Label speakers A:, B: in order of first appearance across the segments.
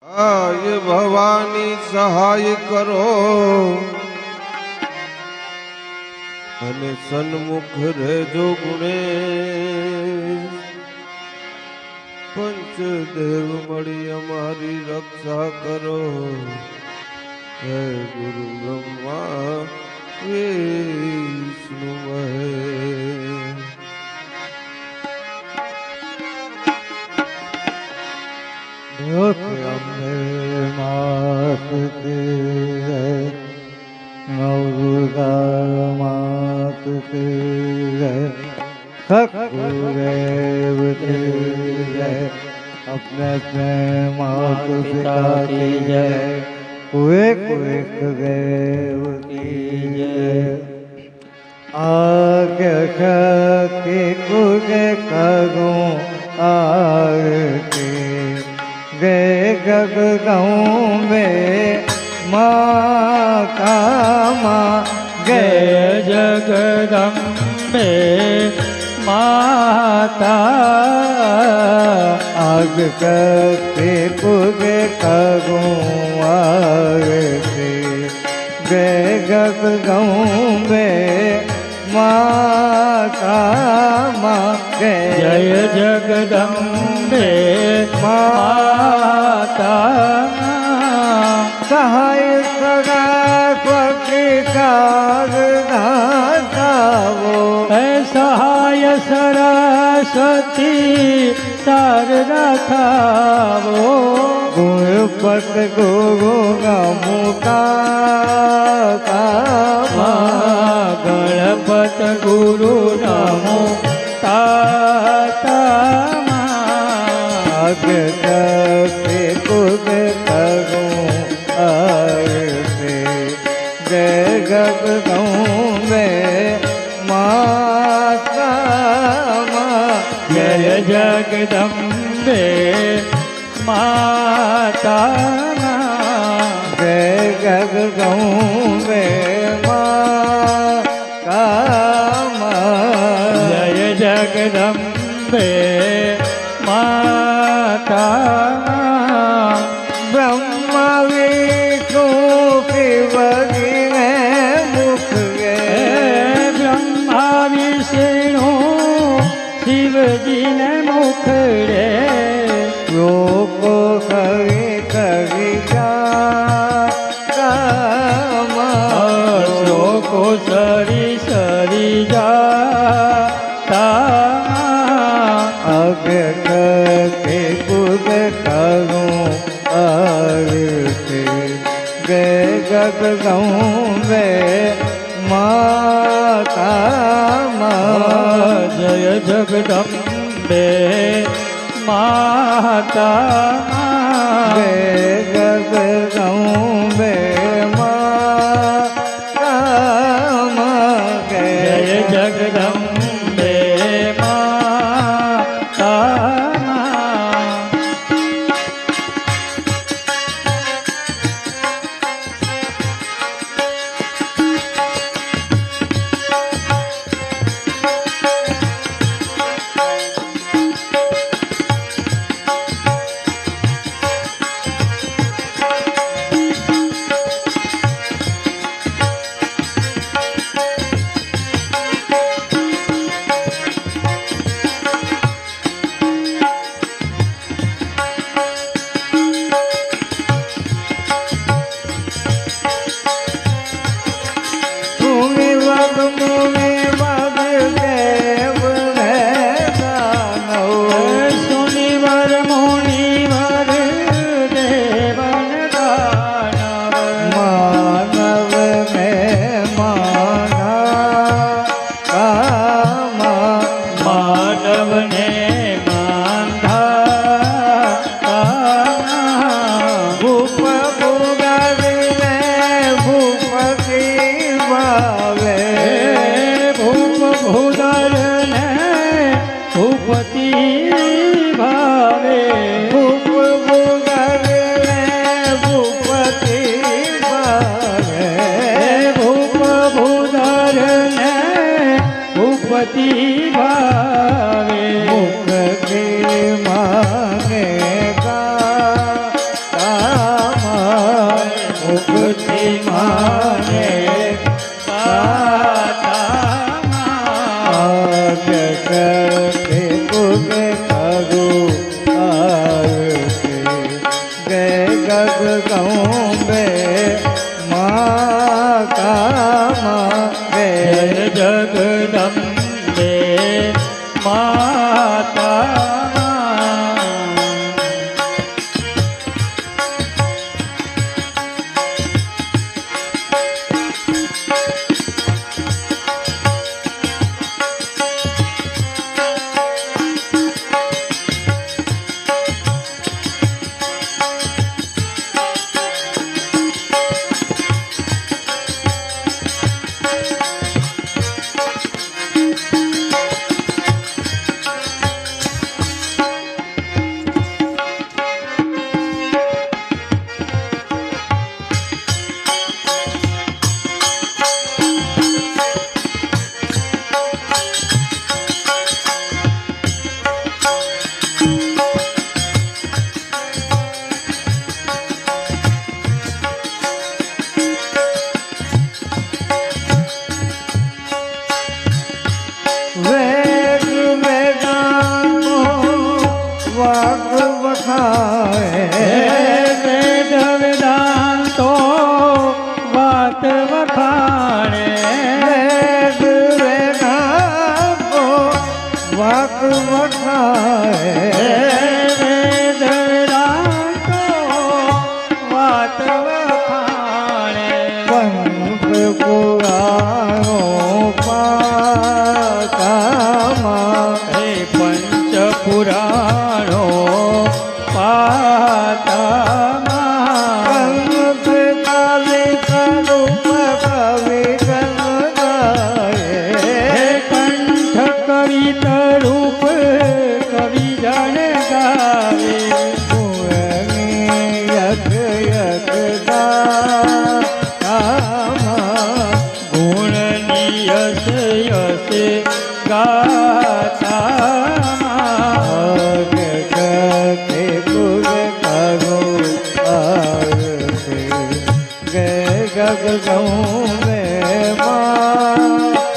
A: आय भवानी सहाय करो અને સન્મુખ રહેજો ગુણેશ પંચદેવ મળી અમારી રક્ષા કરો હે ગુરુ બ્રહ્મા વિષ્ણુ મહેશ
B: અમને માત કે નવદુર્ગા માત કે खकुरेव जय अपने अपने मात पिता की जय कुए कुए खगेव की जय आगे शक्ति कुगे खगों आरती गे गग गाँव में माँ का माँ जय जगदम्बे माता आग करके पुगे खगों आरती गे गग गाँव में माता माँ जय जगदम्बे माता सहाय सदा स्वकी काग वो सहाय सरस्वती शारदा खावो गुरुपत गुरु मुका गणपत गुरु नमो ताता के कुद करूं आरती जय गग गाँव में माता जय जगदम्बे माता जय गग गाँव में माता जय जगदम्बे माता ब्रह्मा विष्णु शिव जी ने मुख गए ब्रह्मा विष्णु शिव जी ने मुख रे लोको कवि कवि लोको सरी सरी जाता अग्र करके कुद करूं आरती गए गग गाँव में माता जय जगदम्बे माता जय गग गाँव में माता जय जगदम्बे माता જગદંબે માતા જગદંબે માતા પુરાણો પાતામાં કવિ કંઠ કવિ તરૂપ કવિ જણ ગાવે ગુણની યશ યશે ગાતા જગદંબે માતા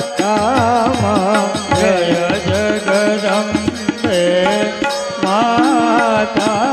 B: જય જગદંબે માતા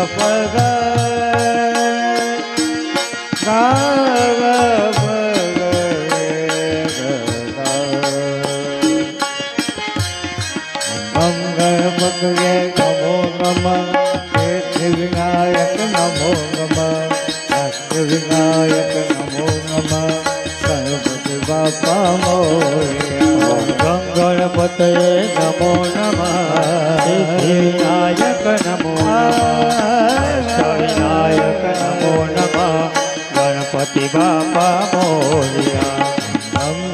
B: પગ ગાવ ગણપતયે નમો નમઃ વિનાયક નમો નમઃ વિનાયક નમો નમઃ ગણપતિ બાપા મોરયા ગણપતયે નમો નમઃ વિનાયક નમો નમઃ વિનાયક નમો નમઃ ગણપતિ બાપા મોરયા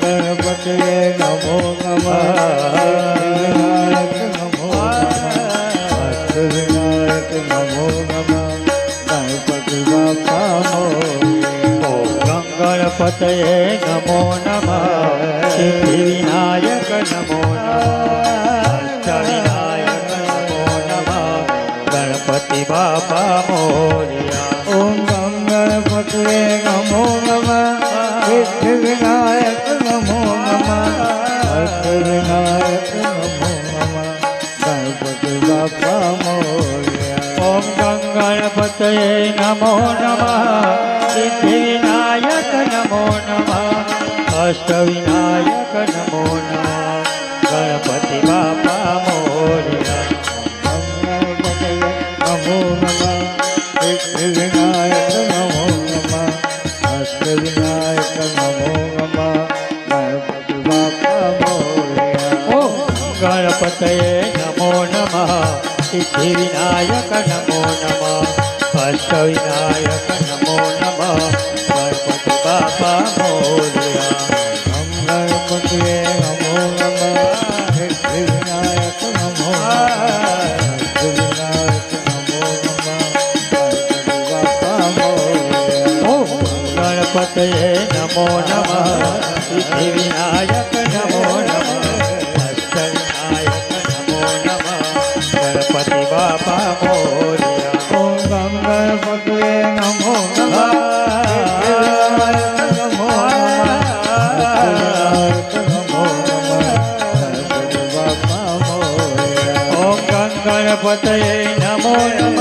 B: ગણપતયે નમો નમઃ વિનાયક નમો નમઃ વિનાયક નમો નમઃ ગણપતિ બાપા મોરયા ગણપતયે નમો નમઃ વિનાયક નમો નમઃ વિનાયક નમો નમઃ ગણપતિ બાપા મોરયા ઓમ ગણપતયે નમો નમઃ વિનાયક નમો નમઃ વિનાયક નમો નમઃ ગણપતિ બાપા મોરયા ઓમ ગણપતયે નમો નમઃ વિનાયક નમો નમઃ અષ્ટવિનાયક નમો નમઃ ગણપતિ બાપા મોરયા નમો નમઃ વિનાયક નમો નમઃ અષ્ટવિનાયક નમો નમઃ ગણપતિ બાપા મોરયા ઓમ ગણપતયે નમો નમઃ સિદ્ધિવિનાયક નમો નમઃ અષ્ટવિનાયક નમો નમઃ ગણપતિ બાપા મોરયા ઓમ ગણપતયે નમો નમઃ સિદ્ધિવિનાયક નમો નમઃ અષ્ટવિનાયક નમો નમઃ ગણપતિ બાપા મોરયા ઓમ ગણપતયે નમો નમઃ સિદ્ધિવિનાયક નમો નમઃ અષ્ટવિનાયક નમો નમઃ ગણપતિ બાપા મોરયા ઓમ ગણપતયે નમો નમઃ સિદ્ધિવિનાયક નમો નમઃ ઓમ ગણપતયે નમો નમઃ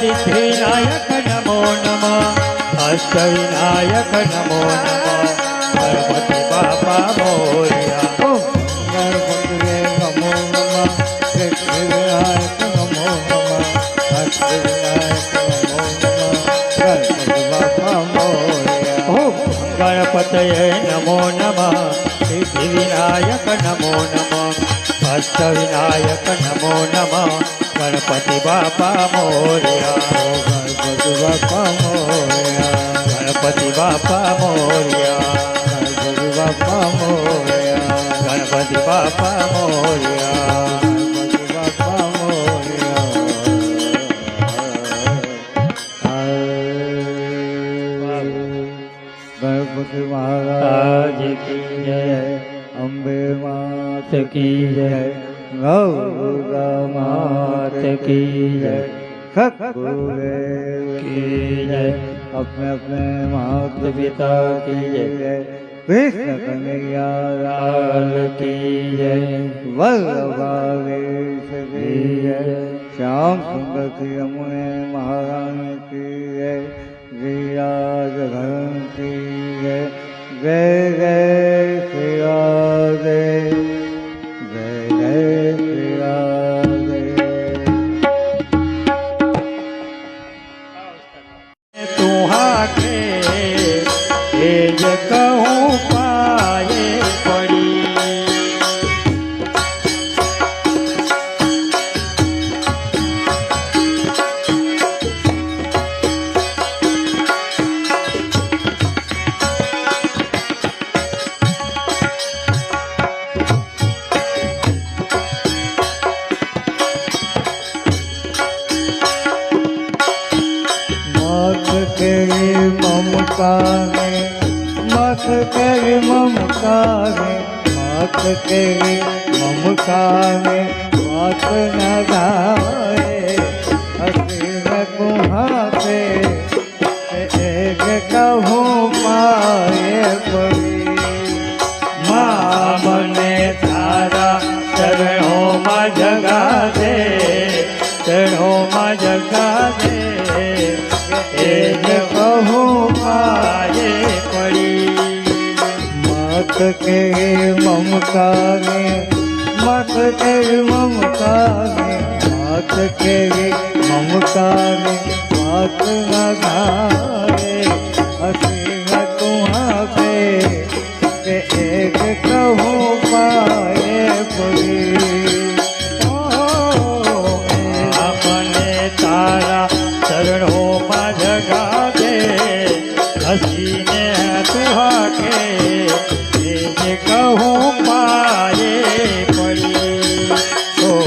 B: સિદ્ધિવિનાયક નમો નમઃ અષ્ટવિનાયક નમો નમઃ ગણપતિ બાપા મોરયા ઓમ ગણપતયે નમો નમઃ સિદ્ધિવિનાયક નમો નમઃ અષ્ટવિનાયક નમો નમઃ ગણપતિ બાપા મોરયા ઓમ ગણપતયે નમો નમઃ સિદ્ધિવિનાયક નમો નમઃ અષ્ટવિનાયક નમો નમઃ ગણપતિ બાપા મોરયા ગણપતિ બાપા મોરયા ગણપતિ બાપા મોરયા ગણપતિ બાપા મોરયા ગણપતિ બાપા મોરયા ગણપતિ બાપા મોરયા ગણપતિ મહારાજ કી જય અંબે માત કી જય ગૌરા માત કી જય सतगुरुदेव की जय अपने अपने माता पिता की जय कृष्ण कन्हैया लाल की जय वल्लभावेश की जय श्याम सुंदर श्री यमुने महारानी की जय गिरिराज धर्म की जय जय जय श्री राधे जय जय श्री राधे तुहाके तेज कहूँ पाए पड़ी ममता में मत तेरी ममता में मत तेरी ममता में बात न जाए हसीन कुहाँ पे एक कहूँ पाए पड़ी माँ मने तारा चरणों में जगा दे चरणों में जगा દે એ જ કહું પાયે પડી મત કે મમતા ને મત કે મમતા ને મત કે મમતા ને વાત ન ગાય હસી ન તુહા पे કે એક કહું પાયે પડી મને તારા ચરણોમાં જગા દે હસીને તુહા કે એ જે કહું પાયે પડી ઓ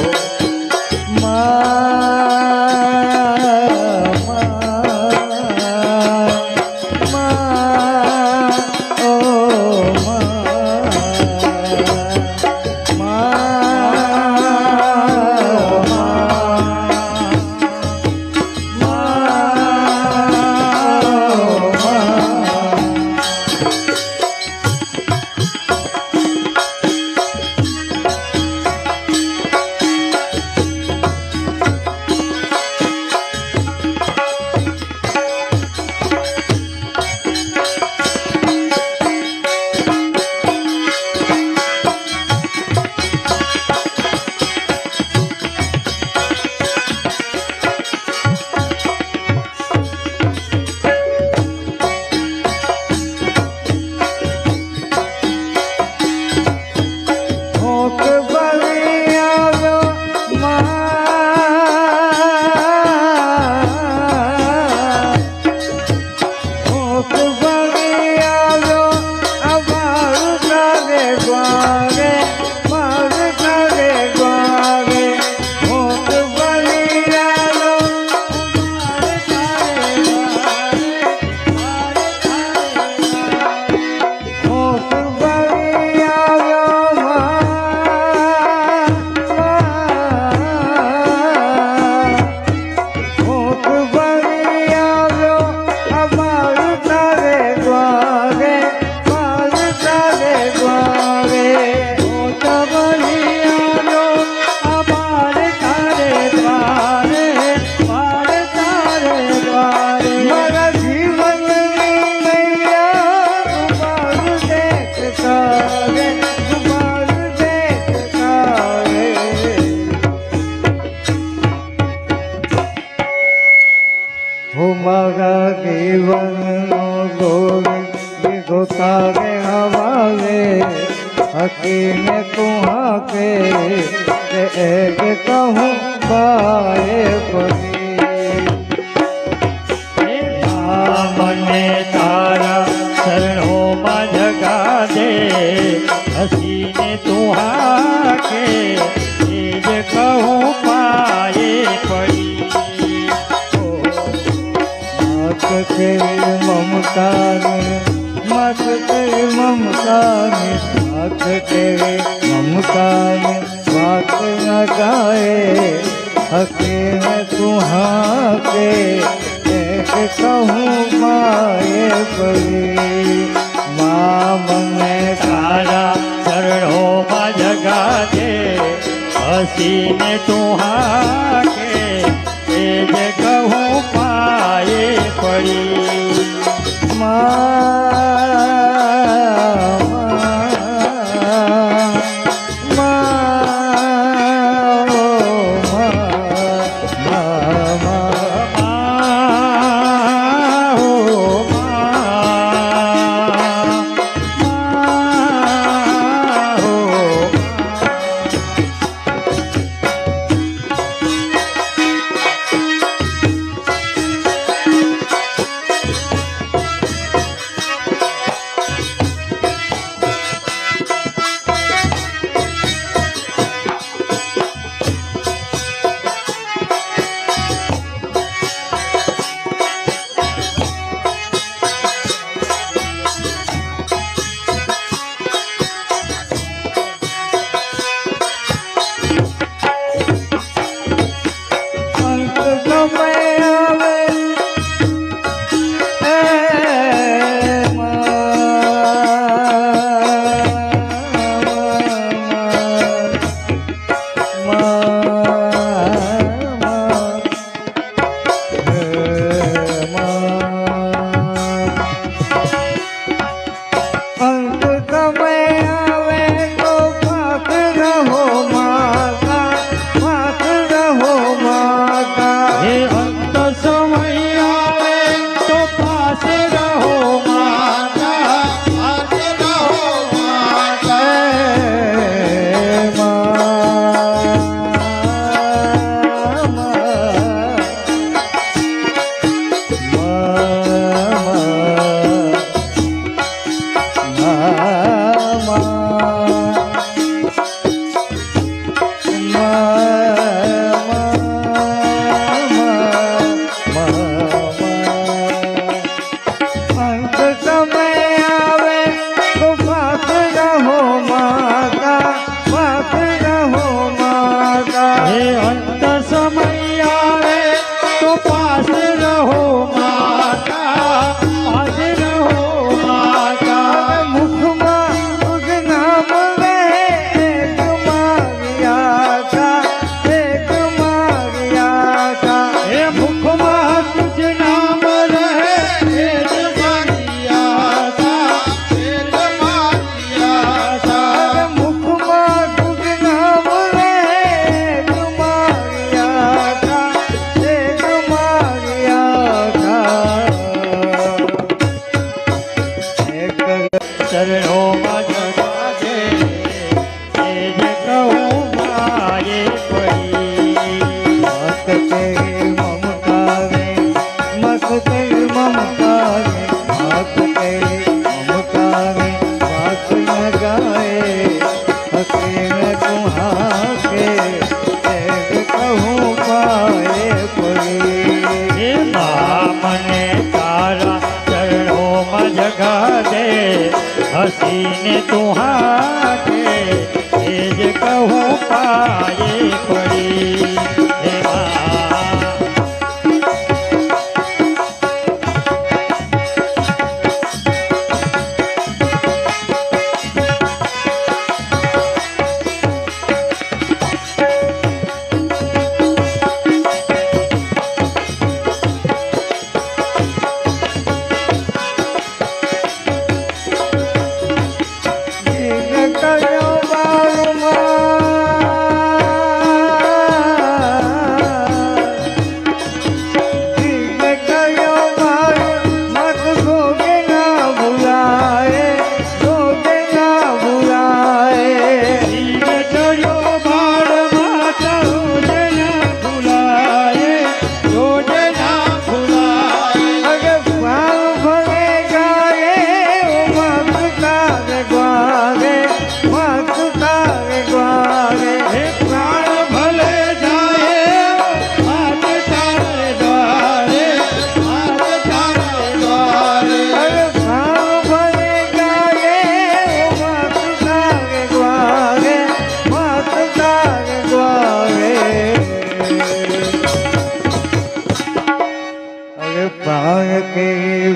B: તારે હવાલે હકીને તુહા કે એક કહું પાયે પડી મને તારા શરણોમાં જગા દે હસીને તુહા કે એ જ કહું પાયે પડી મત કે મમતા ને મત કે મમતા ને મત કે મમતા ને વાત ન ગાય હકીને તુહા કે એક કહું પાયે પડી મને તારા ચરણોમાં જગા દે હસીને તુહા કે એ જ કહું પાયે પડી पास रहो माता, पास रहो माता। मुखમાં तुझ नाम रे एक मारी आशा, एक मारी आशा। हे मुखમાં तुझ नाम रे एक मारी आशा, एक मारी आशा। मुखમાં तुझ नाम रे एक मारी आशा, एक मारी आशा। एक चरणों में जगा दे, तेज कहूँ माये पड़ी। मत तेरी ममता रे, मत तेरी ममता रे, मत तेरी ममता रे, बात न गाए हसीन तुम्हारे, तेज कहूँ पाए पड़ी। हे माँ मने तारा चरणों में जगा दे, हसीने तुम्हारे, तेज कहूँ पाए पड़ी। हे माँ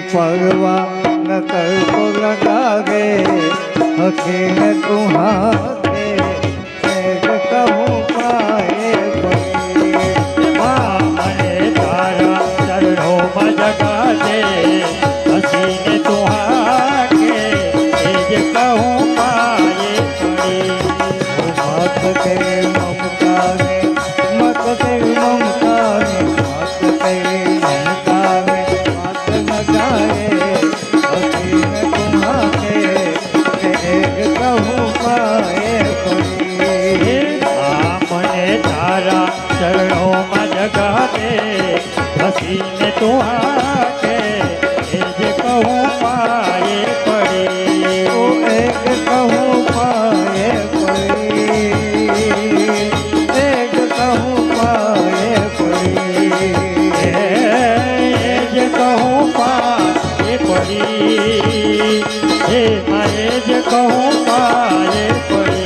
B: परवा न कर को लगा गे, हसीन तुम्हारे, तेज कहूँ पाए पड़ी। माँ मने तारा चरणों में जगा दे, हसीन तुम्हारे, तेज कहूँ पाए पड़ी। मत तेरी ममता रे, मत तेरी ममता रे, मत तेरी ममता रे, बात न गाए हसीन तुम्हारे, तेज कहूँ पाए पड़ी। मने तारा चरणों में जगा दे, हसीन तुम्हारे, तेज कहूँ पाए पड़ी। ओ एक कहूँ पाए पड़ी, एक कहूँ पाए पड़ी। तेज कहूँ पाए पड़ी, हे तेज कहूँ पाए पड़ी।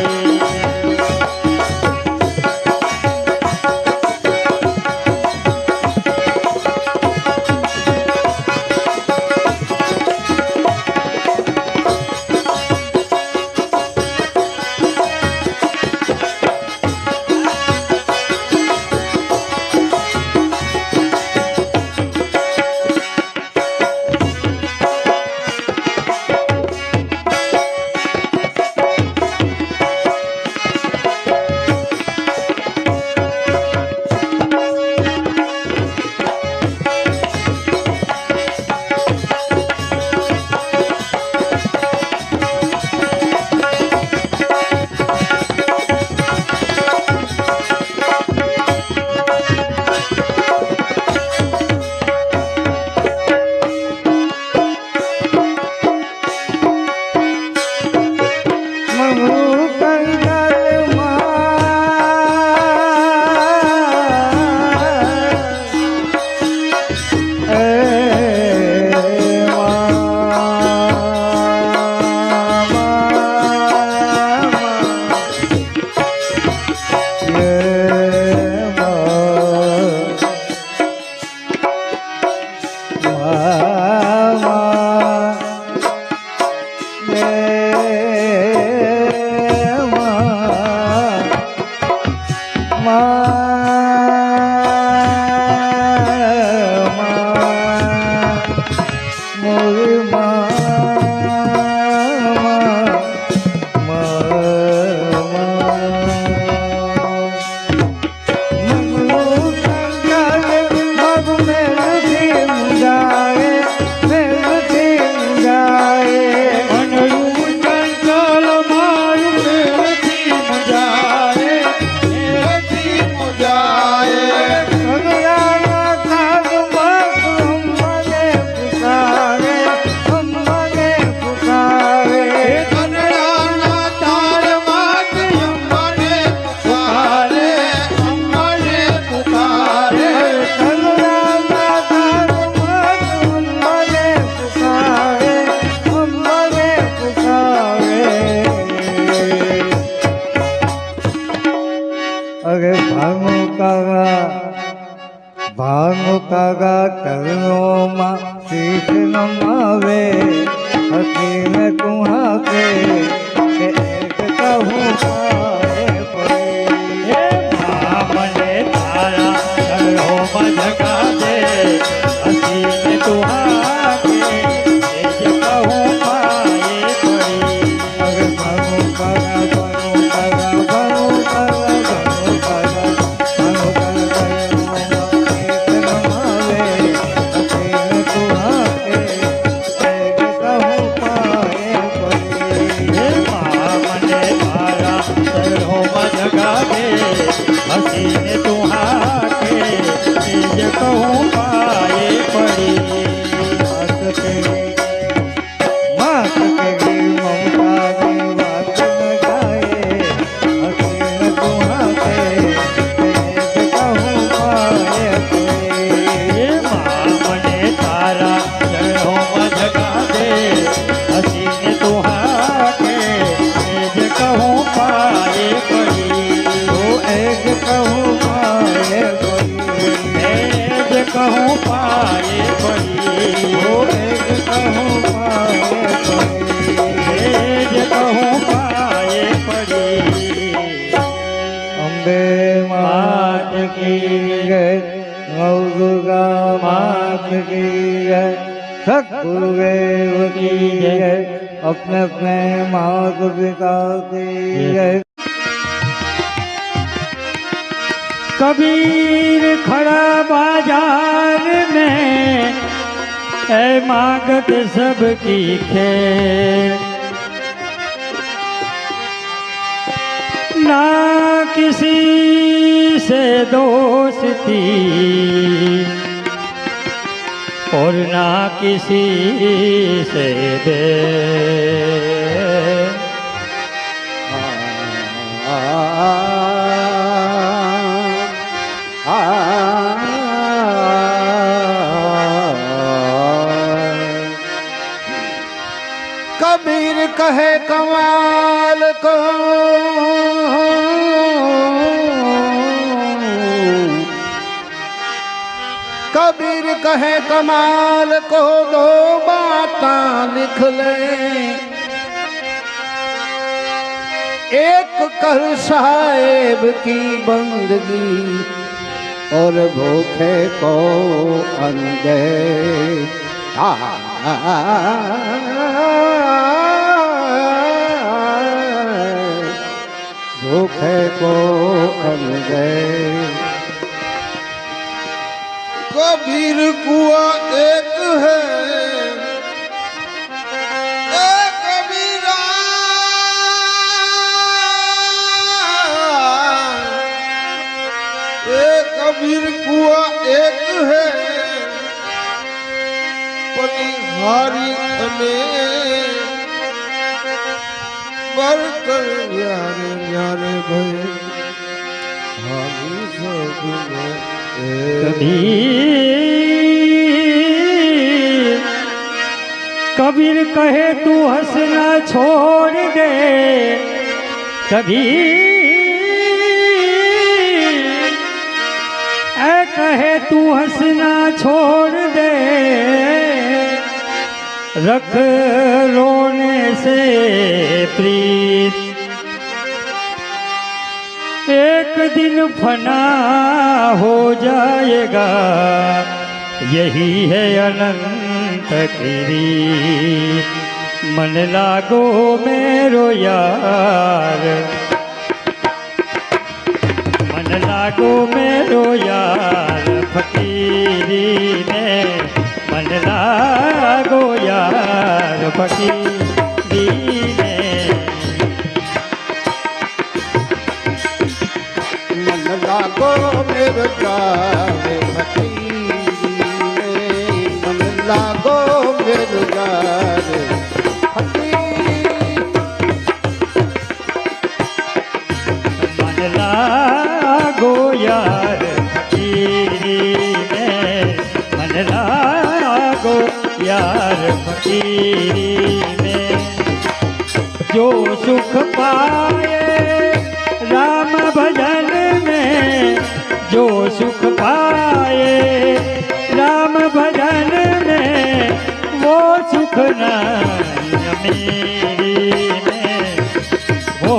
B: અરે ભાનુ કાગા કરણોમાં શીશ નમાવે હસીને તુહા કે એક કહું પાએ પડી
C: મને તારા કરણોમાં જગા દે હસીને તુહા કે એક કહું પાએ પડી
B: અરે ભાનુ કાગા
C: હસીને તુહા કે જે કહું પાએ પડી
B: માત તેરી મમતાની વાત ન ગાયે હસીને તુહા કે જે કહું પાએ પડી
C: મને તારા ચરણોમાં જગા દે હસીને તુહા કે જે કહું પાએ પડી
B: એક કહું પાએ પડી
C: જે કહું પાએ પડી
B: એક કહું પાએ પડી
C: જે કહું પાએ પડી
B: અંબે માત કી જય નવ દુર્ગા માત કી જય સદગુરુદેવ की जय अपने अपने माता पिता की जय
C: कबीर खड़ा बाजार में है मांगत सबकी खेर ना किसी से दोस्ती और ना किसी से बैर
A: कबीर कहे कमाल को कबीर कहे कमाल को दो बातें लिख ले एक कर साहेब की बंदगी और भूखे को अन्न दे भूखे को अन्न दे कबीर कुआ एक है कबीरा कबीर कुआ एक है पनिहारी अने बरतर न्यारे न्यारे भय हारी सब में
C: कबीर कहे तू हंसना छोड़ दे कबीर कहे तू हंसना छोड़ दे रख रोने से प्रीत, एक दिन फना हो जाएगा, यही है अनंत की रीत। मन लागो मेरो यार, मन लागो मेरो यार, फकीरी में मन लागो यार, फकीरी में।
A: मन लागो मेरो यार फकीरी में, मन लागो मेरो यार फकीरी।
C: मन लागो यार फकीरी में, मन लागो यार फकीरी में। जो सुख पाए राम भजन में, जो सुख पाए राम भजन में, वो सुख नहीं मेरी में, वो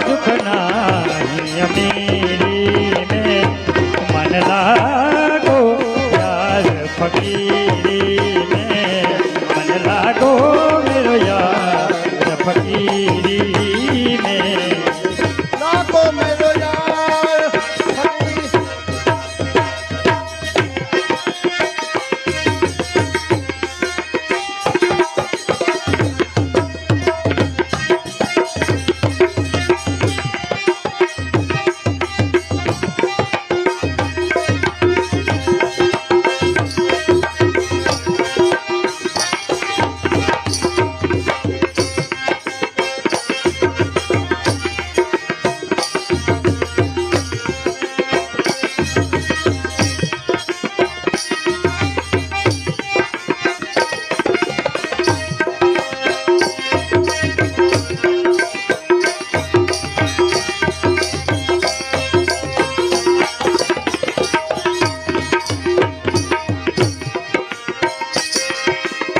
C: सुख नहीं मेरी में। मन लागो यार फकीरी में, मन लागो मेरो यार फकीरी में।
A: लागो मेरो यार फकीरी।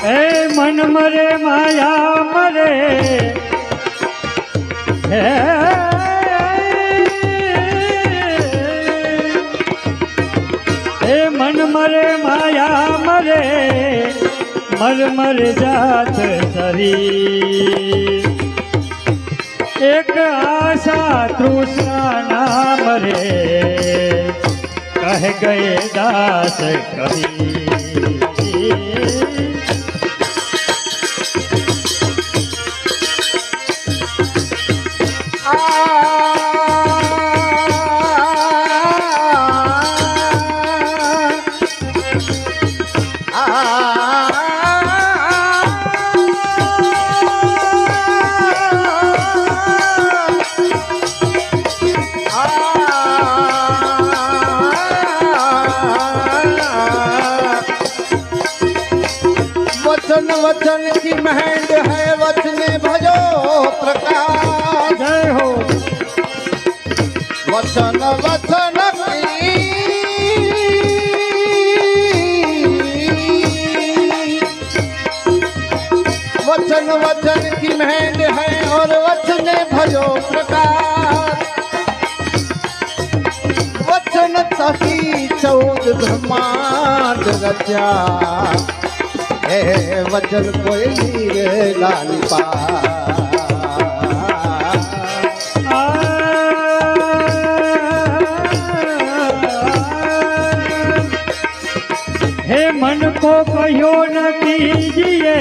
C: ए मन मरे माया मरे, ए मन मरे माया मरे, मर मर जात शरीर। एक आशा तृष्णा ना मरे, कह गए दास कबीर।
A: वचन वचन की महंड है, वचने भजो प्रकाश।
C: जय हो।
A: वचन वचन की वचन वचन की महंड है, और वचने भजो प्रकाश। वचन तही 14 ब्रह्मांड रचा, हे वचन कोई नीरे लाली पा।
C: हे मन को कहो न कीजिए,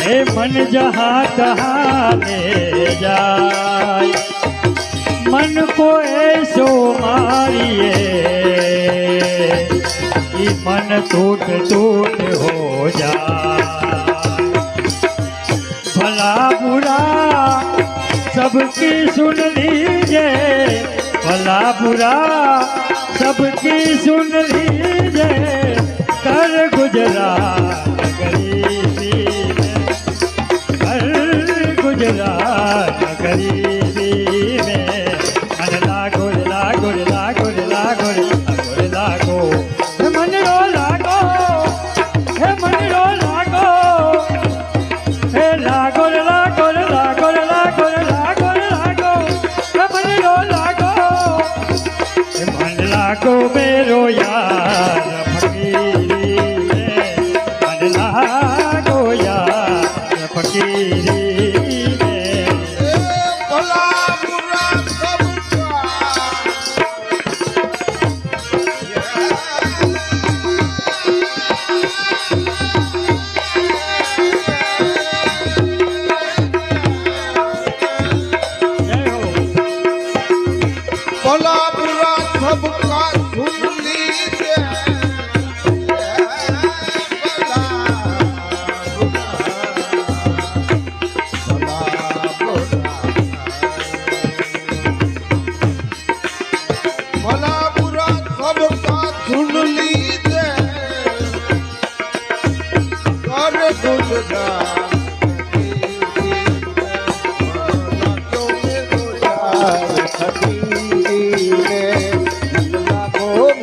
C: हे मन जहाँ तहाँ ले जाए। मन को ऐसो मारिए कि मन टूट टूट हो जाए। भला बुरा सबकी सुन लीजिए, भला बुरा सबकी सुन लीजिए। कर गुजरात गरीबी में, कर गुजरात गरीबी में। मन लागो लागो लागो लागो लागो लागो, मन रो लागो, हे मन रो लागो।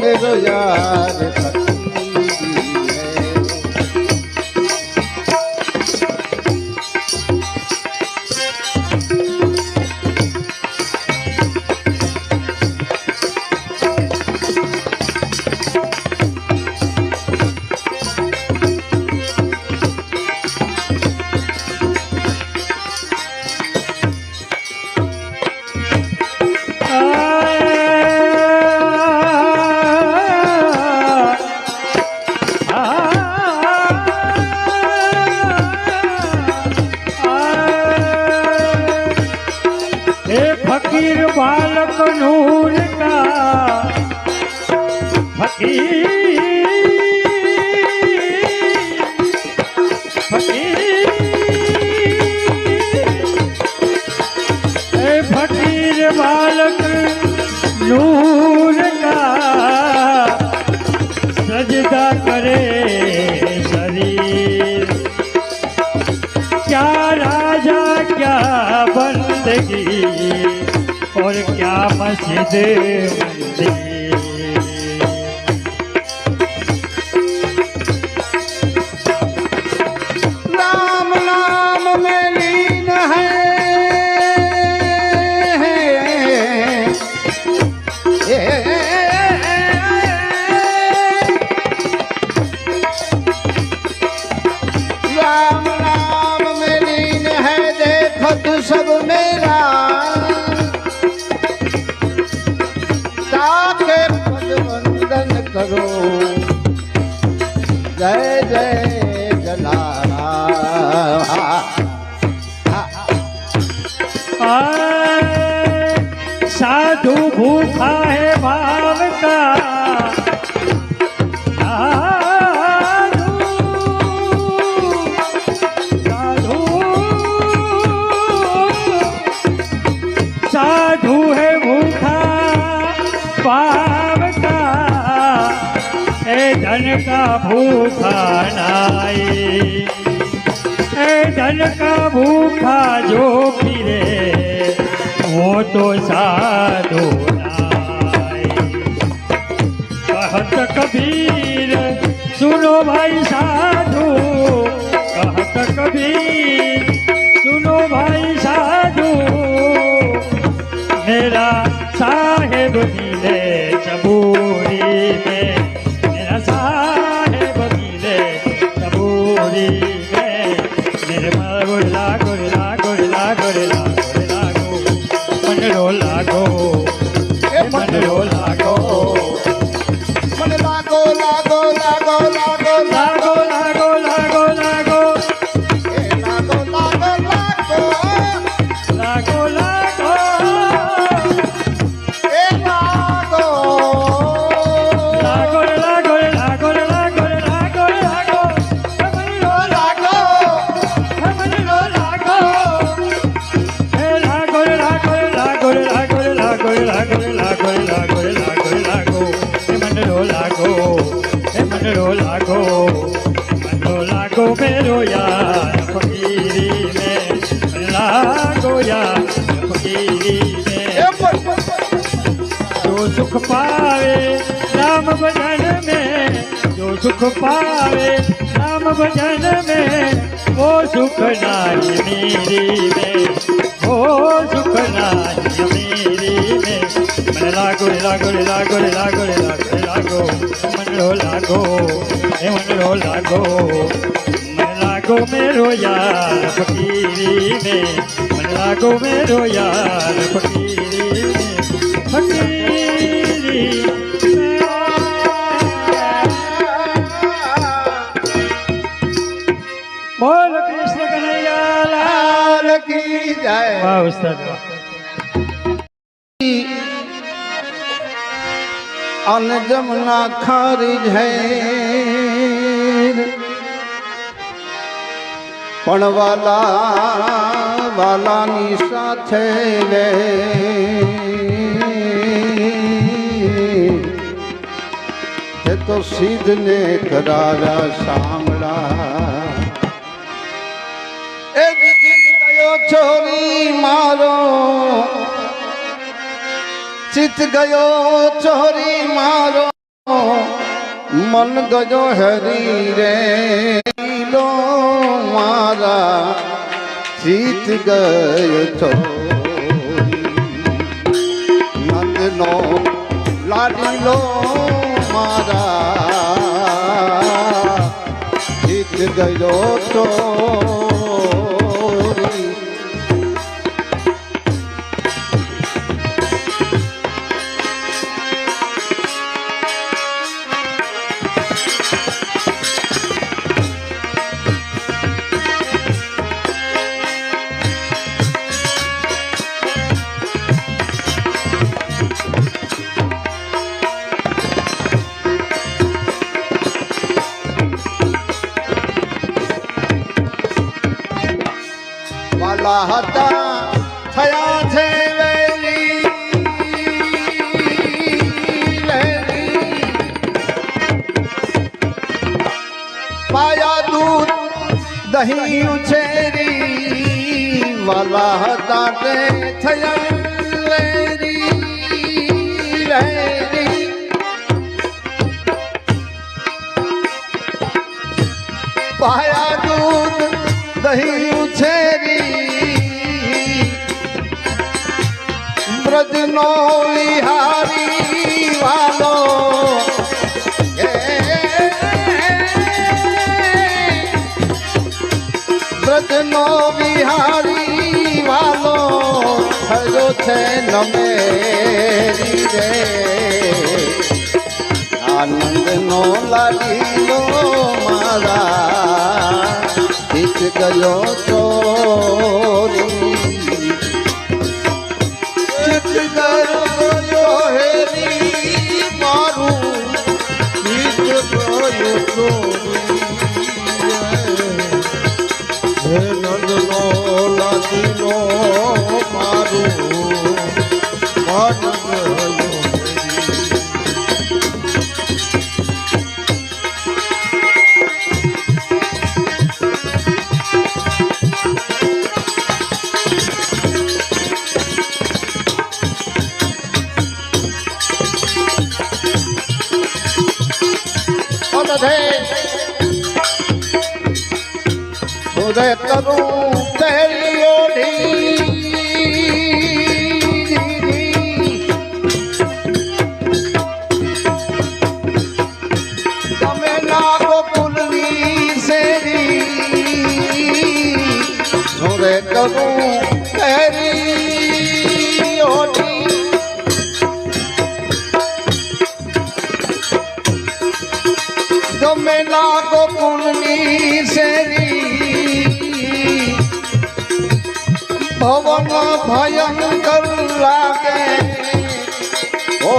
A: मेरो यार
C: फकीर बालक नूर का फकीर बालक नूर का सजदा करे शरीर क्या राजा क्या बंदगी और क्या मस्जिद मंदिर
A: राम नाम में लीन है राम नाम में लीन है देखो तू सब मेरा ताके पद वंदन करो जय जय जलारा
C: साधु भूखा है भाव का साधु है भूखा पाव का ए धन का भूखा नाई ए धन का भूखा जो फिरे वो तो साधु नाई कहत कबीर सुनो भाई साधु कहत कबीर सुनो भाई साधु मेरा साहेब मिले चबूरी में मेरा साहेब मिले चबूरी में मेरे गुरला गुरला गुरला गुरला गुरला गो मन रो लागो मन रो लागो
A: मन लागो लागो लागो लागो
C: लागो लागो लागो लागो
A: ए लागो लागो लागो
C: लागो लागो
A: ए लागो
C: लागो लागो लागो लागो लागो लागो मन रो लागो मन रो लागो ए लागो लागो लागो लागो लागो लागो लागो लागो लागो लागो ए मन रो लागो ए मन रो लागो मन रो लागो मेरो यार फकीरी में मन लागो यार फकीरी में जो सुख पावे राम भजन में जो सुख पावे राम भजन में वो सुख नाई मेरी में वो सुख नाई मेरी में मन लागो लागो लागो लागो लागो लागो मन रो लागो ए मन रो लागो मन लागो मेरो यार फकीरी में मन लागो मेरो यार फकीरी में फकीरी बोल कृष्ण कन्हैया लाल
A: लाल की जय
C: वाह उस्ताद वाह
A: अन जमुना खारिज है पण વાલાની સાથે રે તે તો સિદ્ધને કરારા સાંભળા એ જીત ગયો ચોરી મારો, ચિત ગયો ચોરી મારો, મન ગયો હરી રે લો મારા, ચિત ગયો ચોરી નંદનો લાડીલો મારા, ચિત ગયો ચોરી. વાલા હતા થયા છે વેલી વેલી, પાયા દૂધ દહીં ઉછેરી, વાલા હતા તે થયા વેલી વેલી, પાયા દૂધ દહીં ઉછેરી, બ્રજનો વિહારી વાલો, બ્રજનો વિહારી વાલો થયો છે નમેરી રે, આનંદનો લાડીલો મારા, ચિત ગયો ચોરી, ચિત ગયો હેરી મારું, ચિત ગયો ચોરી, હે નંદનો લાડીલો મારું, મન ગયો સુરે કરું તેરી ઓઢી, તમે ના ગોકુલની શેરી, સુરે કરું તેરી ઓઢી, તમે ના ગોકુલની શેરી, ભવન ભયંકર લાગે, ઓ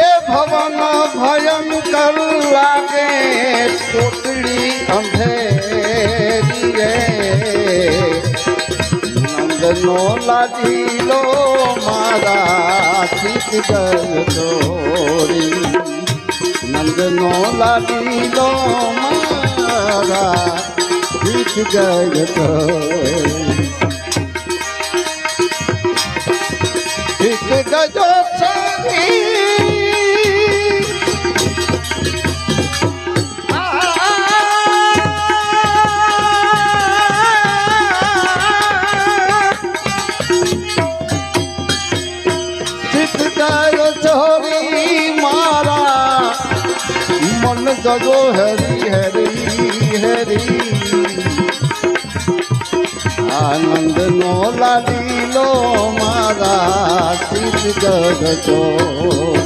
A: એ ભવન ભયંકર લાગે, ચોટડી અંધેરી રે, નંદનો લાડીલો મારા, ચિત ગયો ચોરી, નંદનો લાડીલો મારા, ચિત ગયો ચોરી, ચિત ગયો ચોરી. મન ગયો હરી હરી હરી, આનંદનો લાડીલો મારા, ચિત ગયો ચોરી.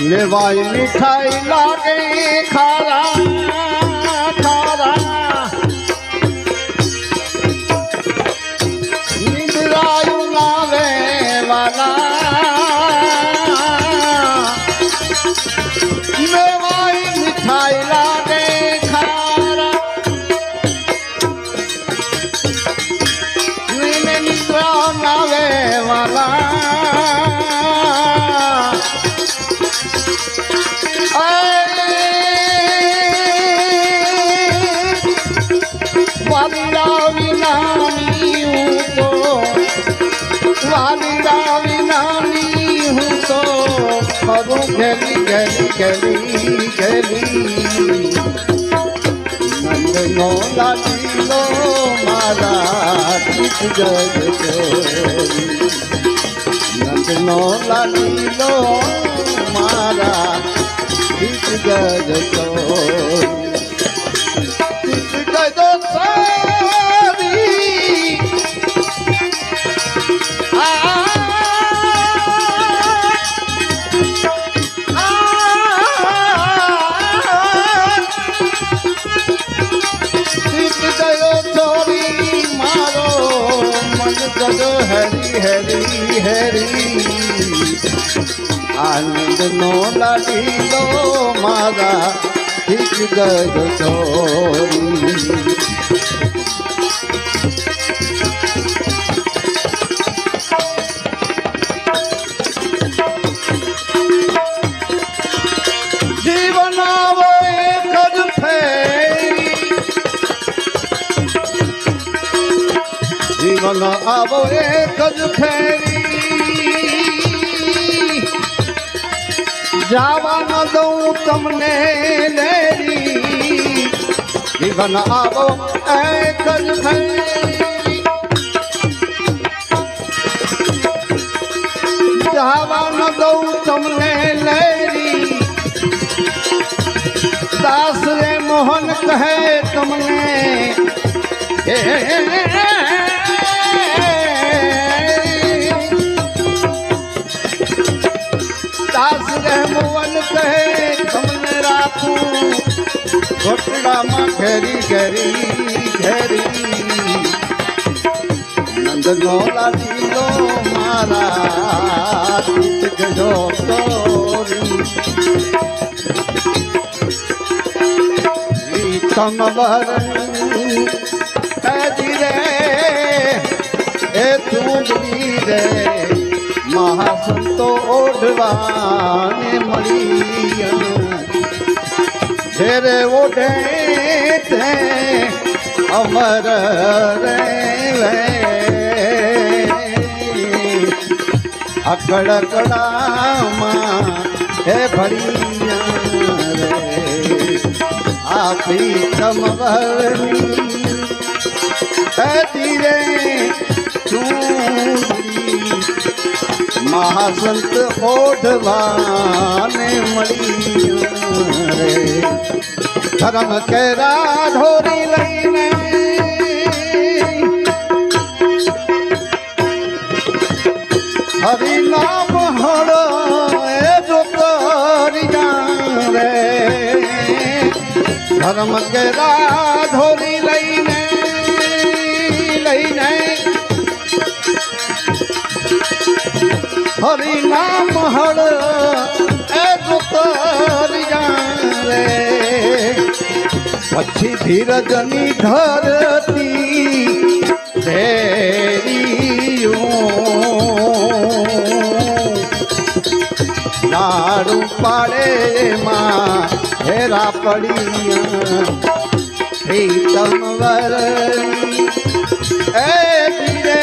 A: લેવાય મીઠાઈ લાગે ખારા ખારા નિંદ્રાયું લાવે વાલા લેવાય મીઠાઈ લાગે ખારા નિંદ્રા લાવે વાલા ગલી ગલી ગલી ગલી નંદનો લાડીલો મારા તીત નંદનો લાડીલો મારા તીત ગજો તીત ગજો સારી હરી હરી હરી આનંદ નો લાડીલો મારા ઠીક ગયો ચોરી જીવન આવો એક જ ફેરી જીવન આવો એક જ ફેરી જાવા ન દઉં તમને લેરી જીવન આવો એક જ ફેરી જાવા ન દઉં તમને લેરી દાસ રે મોહન કહે તમને દાસ રહેમવન કહે તમને રાખું ઘોટડામાં ઘેરી ઘેરી ઘેરી નંદનો લાડીલો મારા તીત ગજો તોરી તમ વરણ રે એ ચૂંદડી રે મહાસંતો ઓઢવાને મળી ઘેરે ઓઢે તે અમર રે અકડકડામાં હે ભળિયા રે આ પ્રીતમ વરની ધીરે ચૂંદડી મહાસંત ઓઢવાને મળી રે ધર્મ કેરા ઢોરી લઈને હરિ નામ હળો એ જો કરી રે ધર્મ કેરા ઢોરી લઈને હરિ નામ હળ એ રે પછી ધીરજની ધરતી લાડુ પાડે માં હેરા પડિયા પ્રીતમ વરની એ ધીરે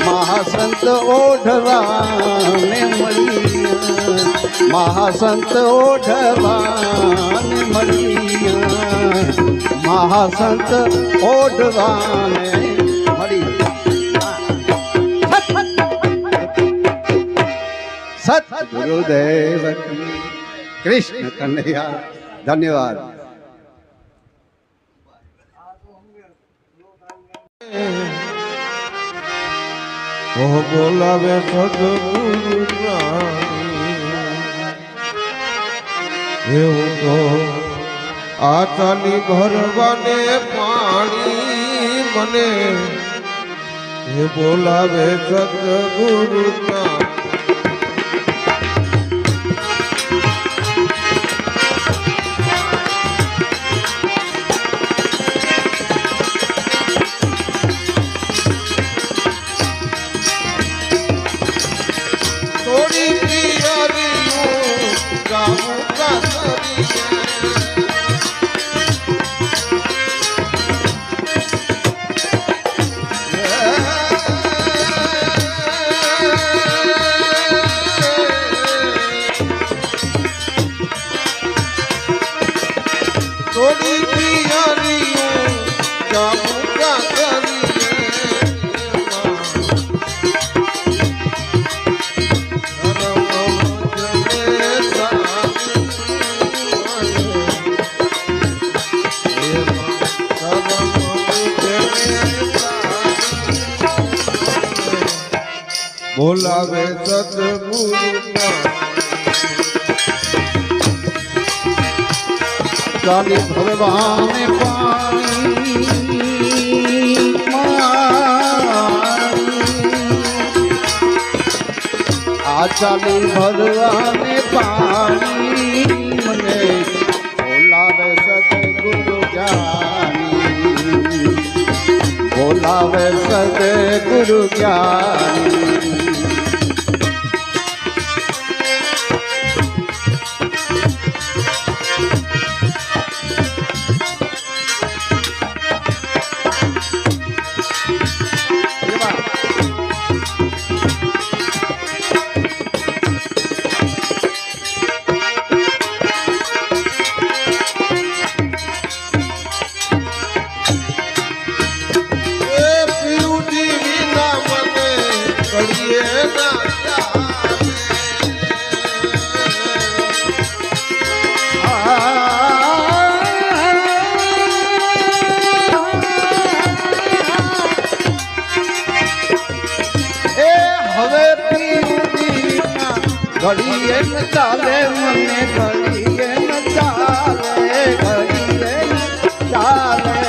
A: મહાસંત ઓઢવાને મળી મહાસંત ઓઢવાને મળી મહાસંત ઓઢવાને મળી સત ગુરુદેવ કૃષ્ણ કનૈયા ધન્યવાદ ઓહ બોલાવે સદગુરુ એવું તો આ ચાલી ભરવાને પાણી મને એ બોલાવે સદગુરુ બોલાવે સદગુરુ ચાલી ભરવાને પાણી આ ચાલી ભરવાને પાણી મને બોલાવે સદગુરુ જ્ઞાની બોલાવે સદગુરુ જ્ઞાની ઘડીએ ન ચાલે મને ઘડીએ ન ચાલે ઘડીએ ન ચાલે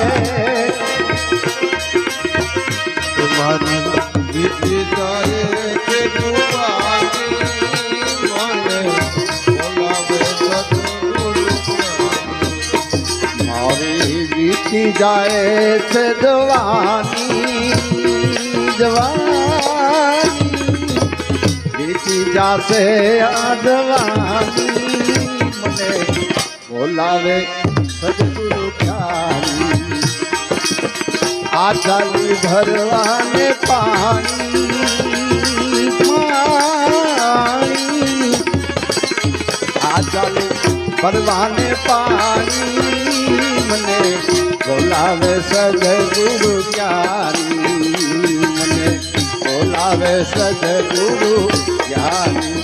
A: મારી વીતી જાય કે જુવાની મને બોલાવે સદગુરુ મારી વીતી જાય છે જવાની જવાની જાસે આદવાની મને બોલાવે સદગુરુ જ્ઞાની આ ચાલી ભરવાને પાણી આ ચાલી ભરવાને પાણી મને બોલાવે સદગુરુ જ્ઞાની મને બોલાવે સદગુરુ જ્ઞાની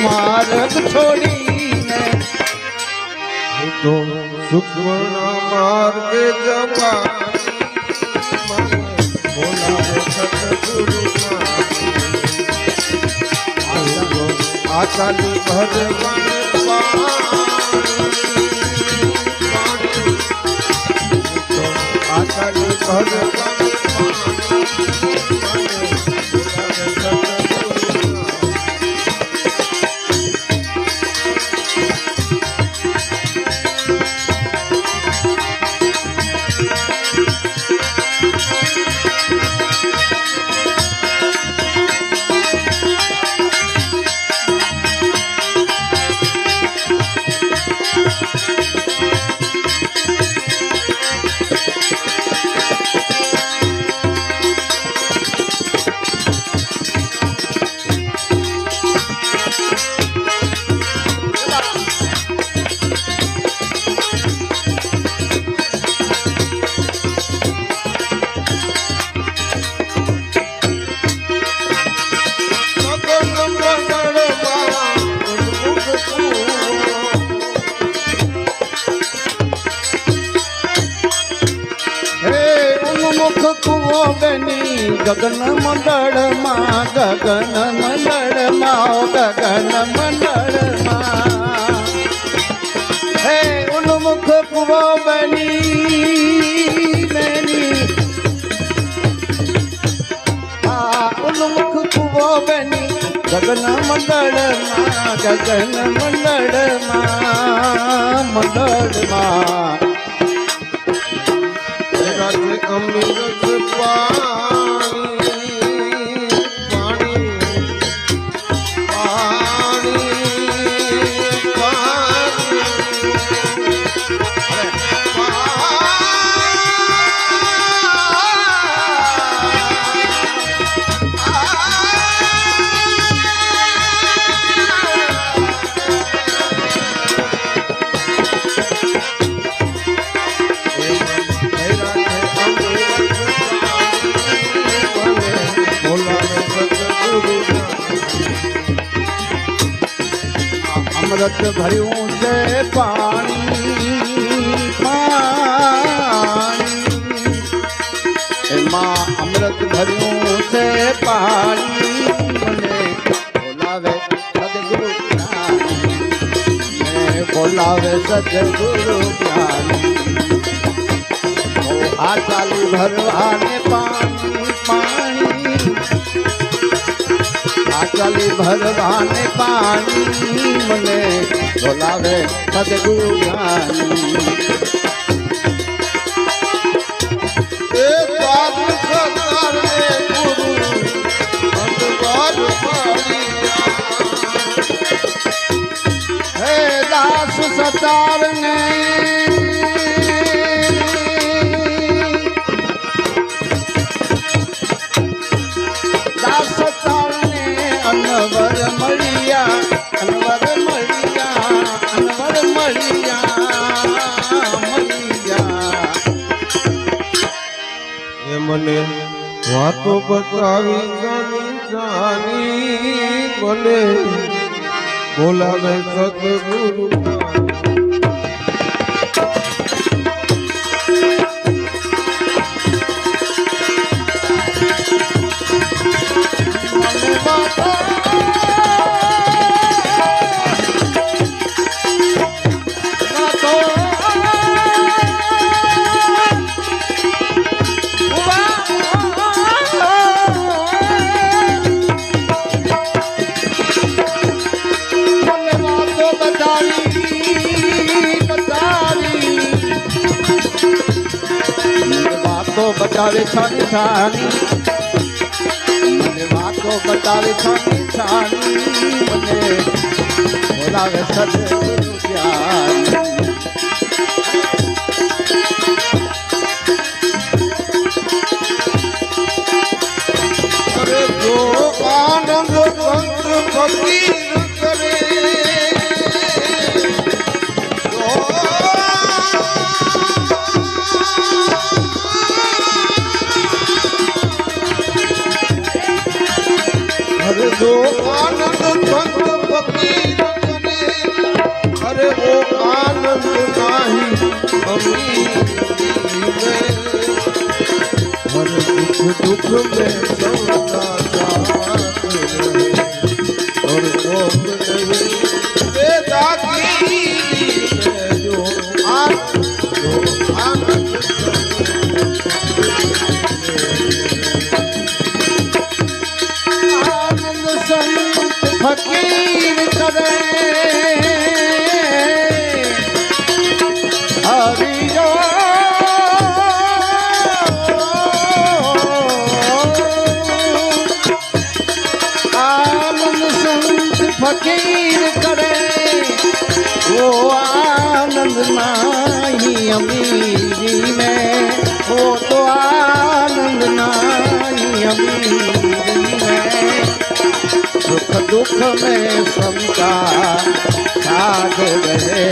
A: માર્ગ છોડીને तो सुखमना मार्ग जपा बोलावे सतगुरु आचाली भगवान आचाली भगवान गगन मंडल माँ गगन मंडल माँ गगन मंडल माँ हे उन्मुख कुओ बनी मैनी उन्मुख कुओ बनी गगन मंडल माँ गगन मंडल माँ मंडल माँ अमृत अमृत भरियों से पानी माँ अमृत भरियों से पानी बोलावे सतगुरु ज्ञानी आचाली भरवाने पानी आचाली भरवाने पानी मने बोलावे सतगुरु ज्ञानी दास सतार ने दास सतार ने अनवर मलिया अनवर मलिया अनवर मलिया मलिया ये मने वातो बतावी जानी बोले बोलावे सतगुरु बतावे छानी छानी मने बातो बतावे छानी छानी मने बोलावे सतगुरु ज्ञानी अरे जो आनंद संत फकीर करे जो आनंद संत फकीर करे अरे वो आनंद आनंद नाही अमीरी में हर दुख दुख में सबका साथ रहे और कोप नहीं बेदागी में जो आनंद आनंद संत फकीर करे हरियो आनंद संत फकीर करे वो आनंद नहीं अमीरी में वो तो आनंद नहीं अमीरी में सुख दुख में सबका साथ रहे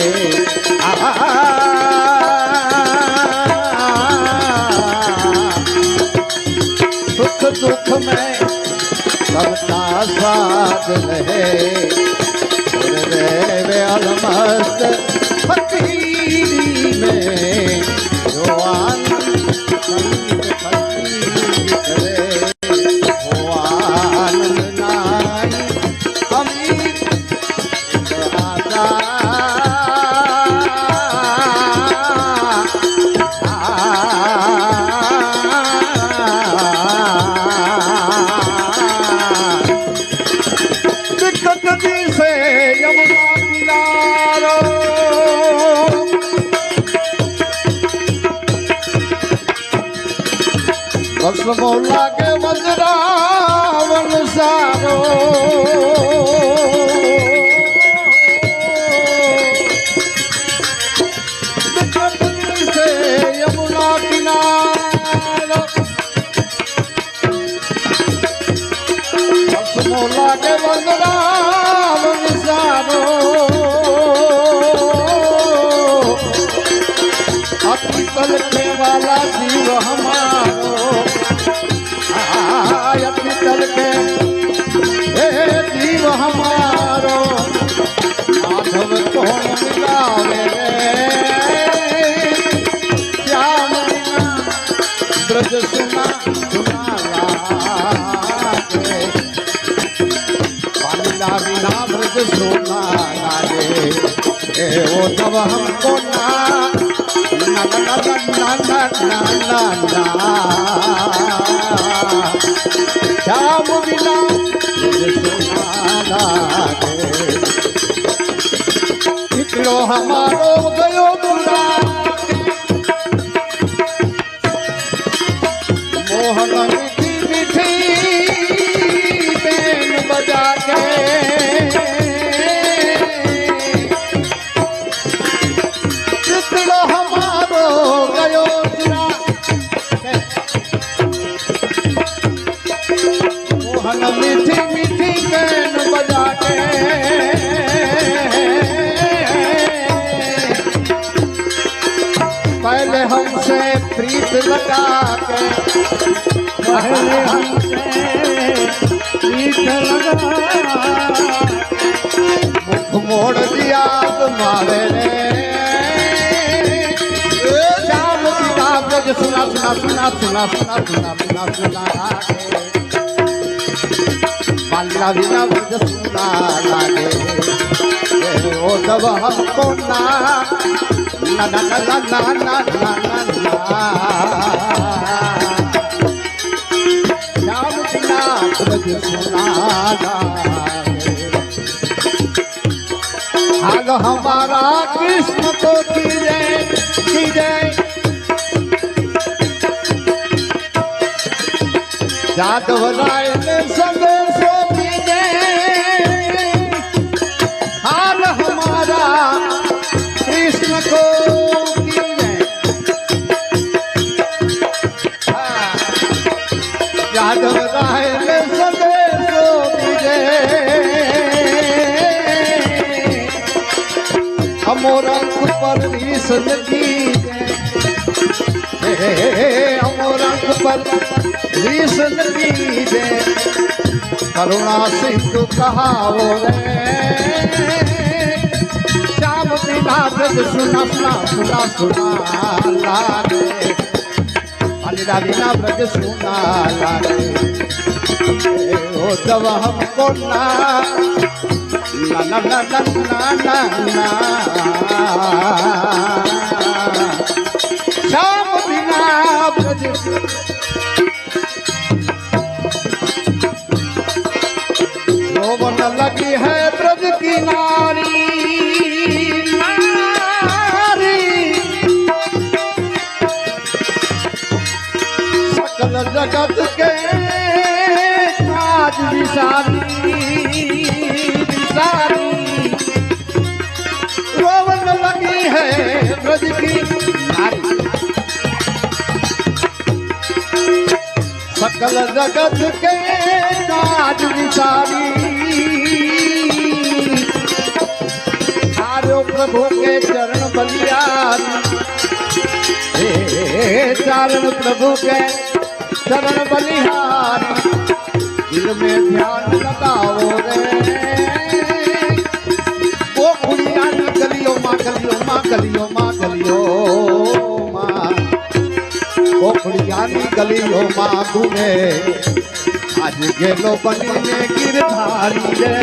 A: सुख दुख में सबका साथ रहे और रहे अलमस्त फकीरी में जो आनंद संत फकीर करे वो आनंद नाई अमीर आजा दिक्कत दी से यमुना किनारो बस मौला के वज्रावन सारो दिक्कत दी से यमुना किनारो बस मौला के वज्रावन सारो अतिकल के वाला जीव हमारो अतिकल के हे जीव हमारो माधव तो मिलावे श्याम बिना ब्रज सुना सुना लागे पाला बिना ब्रज सुना लागे वो जब हमको ना ना ना ना ना ना ना श्याम बिना सोना लागे निकलो हमारो गयो बुला मोहन मीठी मीठी बेन बजा के मीठी मीठी बेन बजा के पहले हमसे प्रीत लगा के
C: पहले हमसे प्रीत लगा
A: मुख मोड़ दिया तुम्हारे ने श्याम बिना ब्रज सुना सुना सुना सुना सुना सुना सुना सुना पाला बिना ब्रज सुना लागे ओ जब हमको ना ना ना ना ना ना ना ना ना श्याम बिना ब्रज सुना लागे हाल हमारा कृष्ण को की जय जादव राय ने संदेशो की जय हाल हमारा कृष्ण को की जय जादव राय ने संदेशो की जय अमोर अंक पर रीस लगी अमोर अंक पर रीस लगी दे करुणा सिंधु कहावो रे श्याम बिना ब्रज ब्रज सुना सुना सुना सुना लागे अलीरा बिना ब्रज सुना लागे ओ जब हमको ना ना ना ना ना ना ना श्याम बिना ब्रज रोवन लगी है ब्रज की नारी सकल जगत के आज विसारी विसारी रोवन लगी है ब्रज की नारी सकल जगत के आज विसारी आरो प्रभु के चरण बलियारी चरण प्रभु के चरण बलिहारी दिल में ध्यान लगाओ रे वो खुलिया गलियों माँ गलियों माँ गलियों माँ गलियों माँ वो खुलिया गलियों माँ घूमे आज गेलो बनी में गिरधारी रे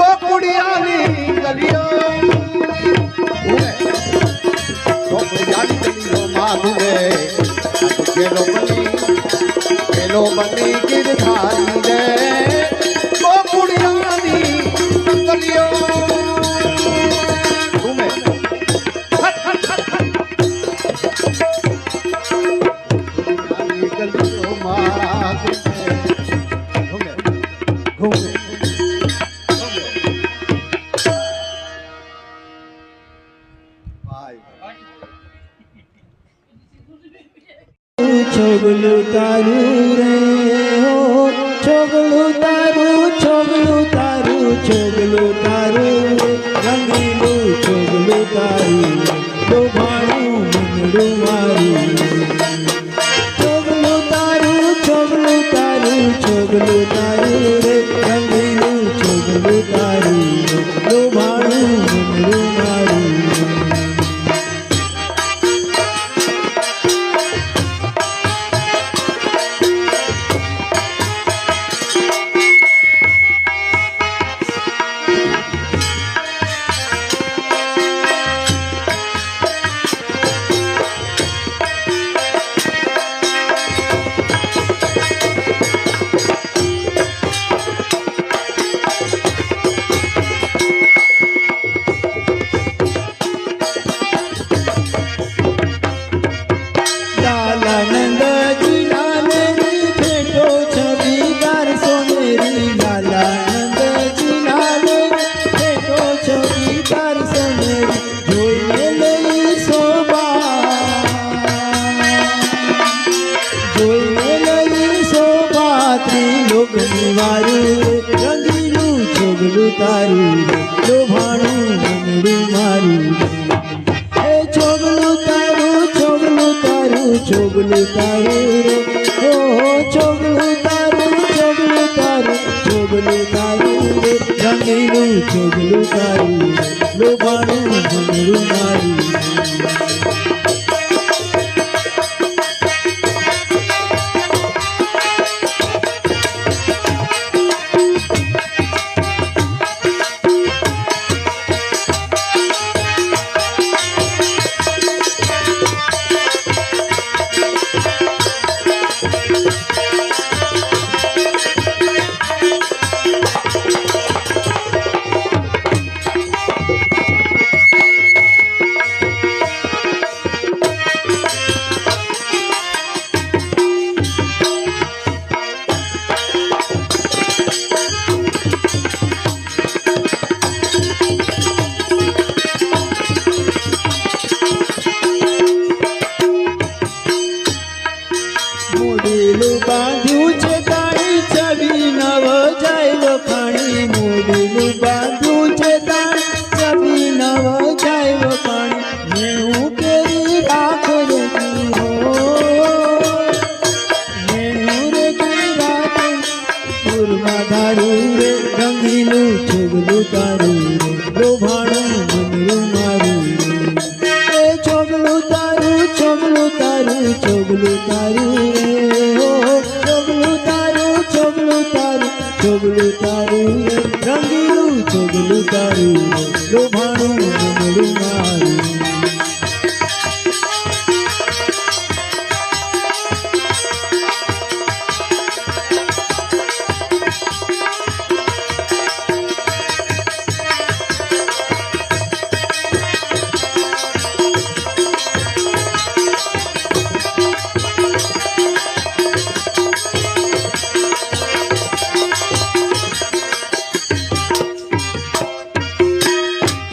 A: वो खुलिया गलियों घूमे गेलो बनी गिरधारी रे ओ कुड़ियानी गलियों घूमे गलियों माँ घूमे घूमे
B: छोगलू तारू रे हो छोगलू तारू छोगलू तारू छोगलू तारू रंगीलू छोगलू तारू दो भाणू मुंडू मारू छोगलू तारू छोगलू तारू छोगलू तारू रे रंगीलू छोगलू तारू दो भाणू मुंडू मारू रंगीलू छोगलू तारू लो भाणू मुंडू मारू छोगलू तारू छोगलू तारू छोगलू तारू रे ओ छोगलू तारू छोगलू तारू छोगलू तारू रे रंगीलू छोगलू तारू लो भाणू मुंडू मारू તારું રે રંગીલું છુગલું તારું રે લોભાણું મનરું રે રંગીલું ચોગલું તારું રે લોભાણું મનડું મારું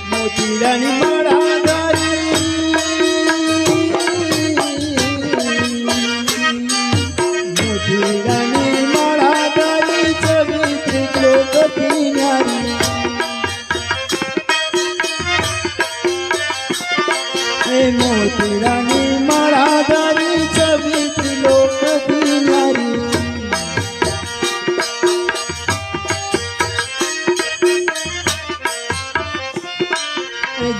B: મોતીડાની માળા તારી મોતીડાની માળા તારી છબી ત્રિલોકથી ન્યારી એ મોતીડાની માળા તારી છબી ત્રિલોકથી ન્યારી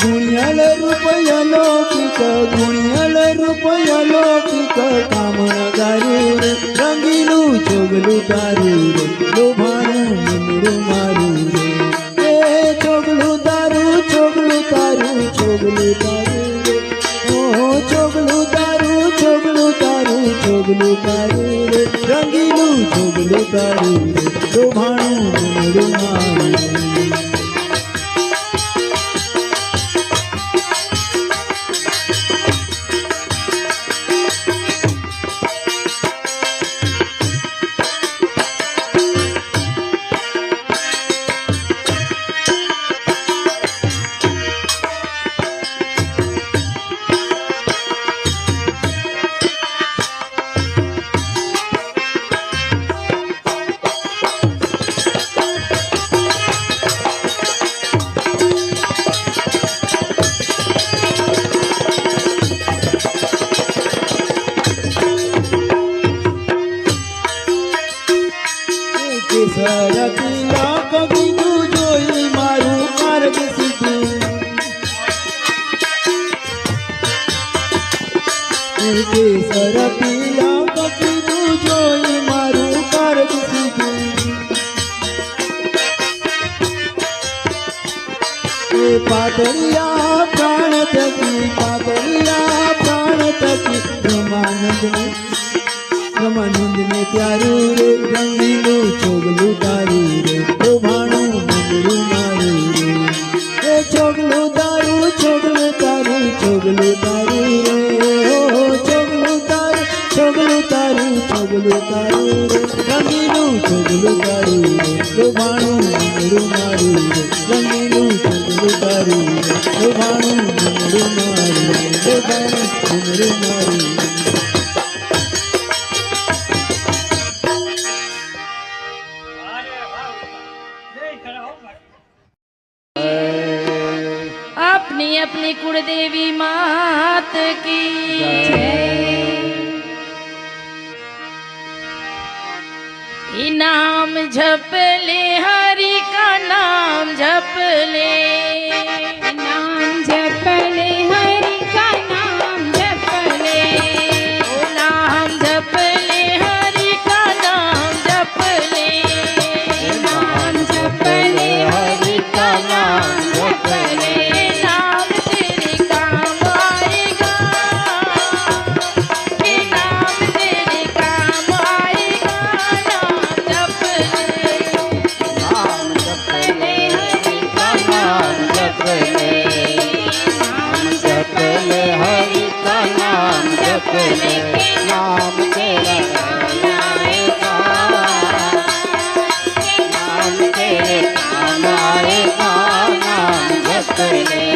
B: ગુણિયલ રૂપય લૌકિક ગુણિયલ રૂપય લૌકિક કામણ ગારું રે રંગીલું ચોગલું તારું રે લોભાણું મનડું મારું રે એ ચોગલું તારું ચોગલું તારું ચોગલું તારું રે ઓ ચોગલું તારું ચોગલું તારું ચોગલું તારું રે રંગીલું ચોગલું તારું રે લોભાણું મનડું મારું કેસર તિલક કીધું જોઈ મારું માર્ગ સીધું કેસર તિલક કીધું જોઈ મારું માર્ગ સીધું એ પાતળિયા પ્રાણ થકી બ્રહ્માનંદ ને પ્યારું રે રંગીલું ચોગલું તારું રે લોભાણું મનડું મારું રે એ ચોગલું તારું ચોગલું તારું ચોગલું તારું રે ઓ ચોગલું તારું ચોગલું તારું ચોગલું તારું રે રંગીલું ચોગલું તારું રે લોભાણું મનડું મારું રે રંગીલું ચોગલું તારું રે લોભાણું મનડું મારું રે લોભાણું મનડું મારું
D: अपनी अपनी कुलदेवी मात की जय। नाम जप ले हरि का नाम जप ले नाम जप ले हरि का नाम जप ले नाम जप ले हरि का नाम जप ले नाम जप ले हरि का नाम जप ले नाम तेरे काम आएगा कि नाम तेरे काम आएगा नाम जप ले
A: નામ જપ
D: ले हरि का नाम जप ले नाम जप ले हरि का नाम जप ले नाम तेरे काम आएगा नाम तेरे काम आएगा नाम जप ले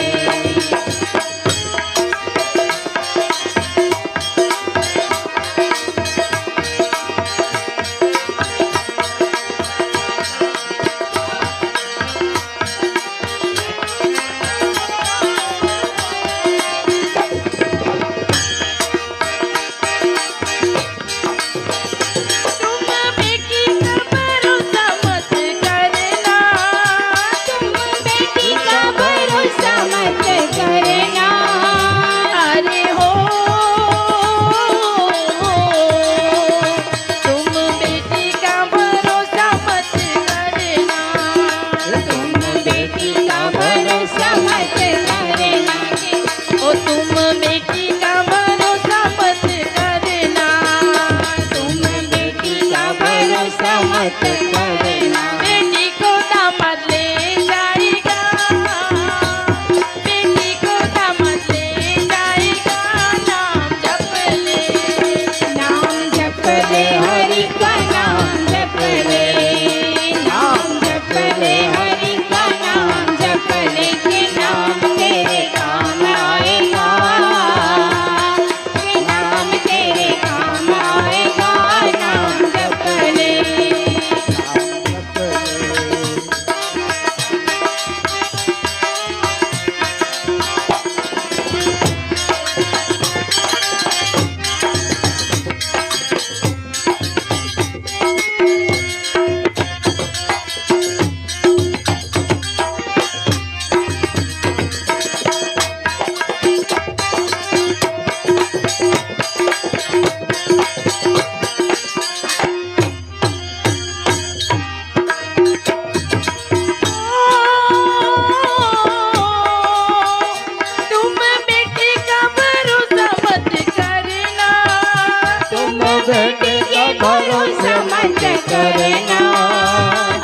D: मत करना।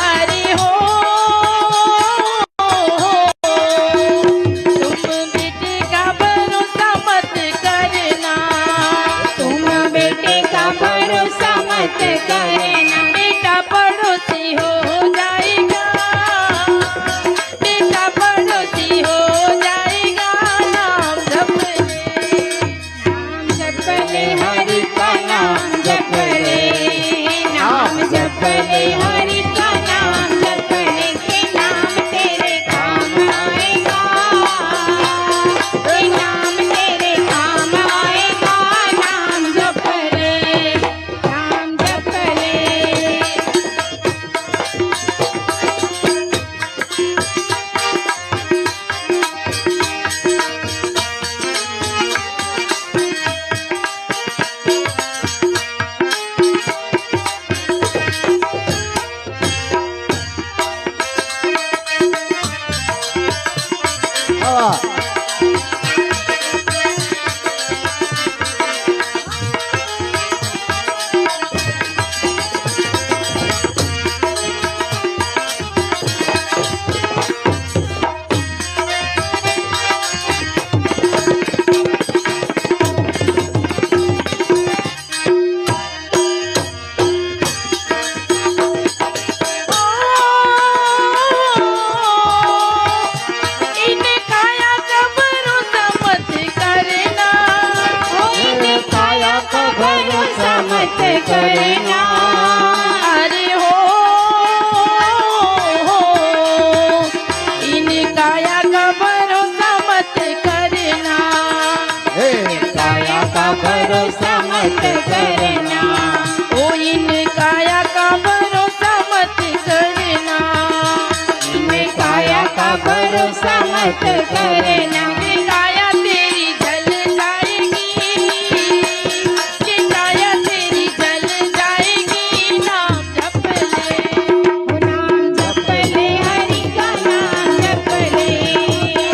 E: अरे हो तुम बेटे का भरोसा मत करना।
D: तुम बेटे का भरोसा मत करना।
E: बेटा पड़ोसी हो जाएगा, बेटा पड़ोसी हो जाएगा। नाम जप
D: ले हरि का नाम जप ले, नाम जप ले हरि का नाम जप ले के नाम तेरे काम आएगा, के नाम तेरे काम आएगा। नाम जप ले, नाम जप ले।
A: हाँ।
E: इन काया का भरोसा मत करना।
D: इन काया का भरोसा मत करना।
E: अरे हो इन काया का भरोसा मत करना।
A: हे
D: काया का भरोसा मत करना।
E: ओ इन काया का भरोसा मत करना।
D: इनमें काया का भरोसा मत करना।
E: ये काया तेरी जल जाएगी, ये काया तेरी जल जाएगी। नाम जप ले,
D: नाम जप ले हरि का नाम जप ले,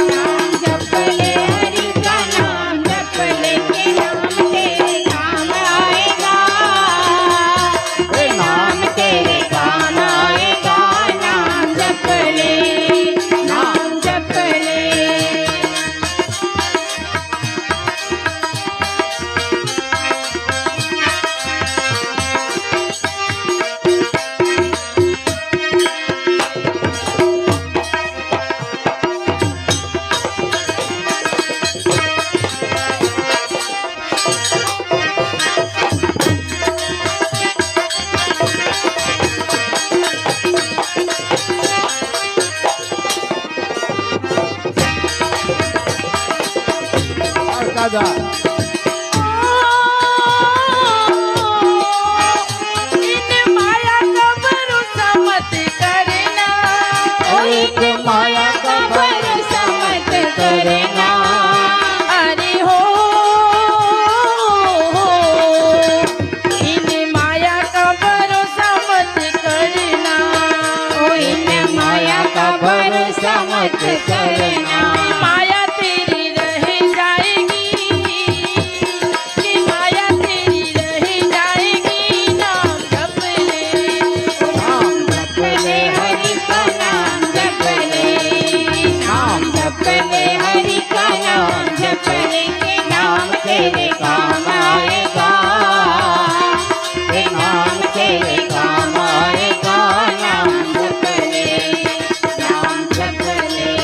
D: नाम जप ले हरि का नाम जप ले के नाम तेरे काम आएगा, के नाम तेरे काम आएगा। नाम जप ले, नाम जप ले।
A: और दादा
E: इन माया का भरोसा मत करना।
D: एक माया का भरोसा मत करना।
E: अरे हो इन माया का भरोसा मत करना।
D: इन माया का भरोसा मत करना।
E: माया तेरी रह जाएगी, कि माया तेरी रह जाएगी। नाम जप ले,
D: नाम जप ले हरि का नाम जप ले, नाम जप ले हरि का नाम जप ले के नाम तेरे काम आएगा, के नाम तेरे काम आएगा। नाम जप ले, नाम जप ले।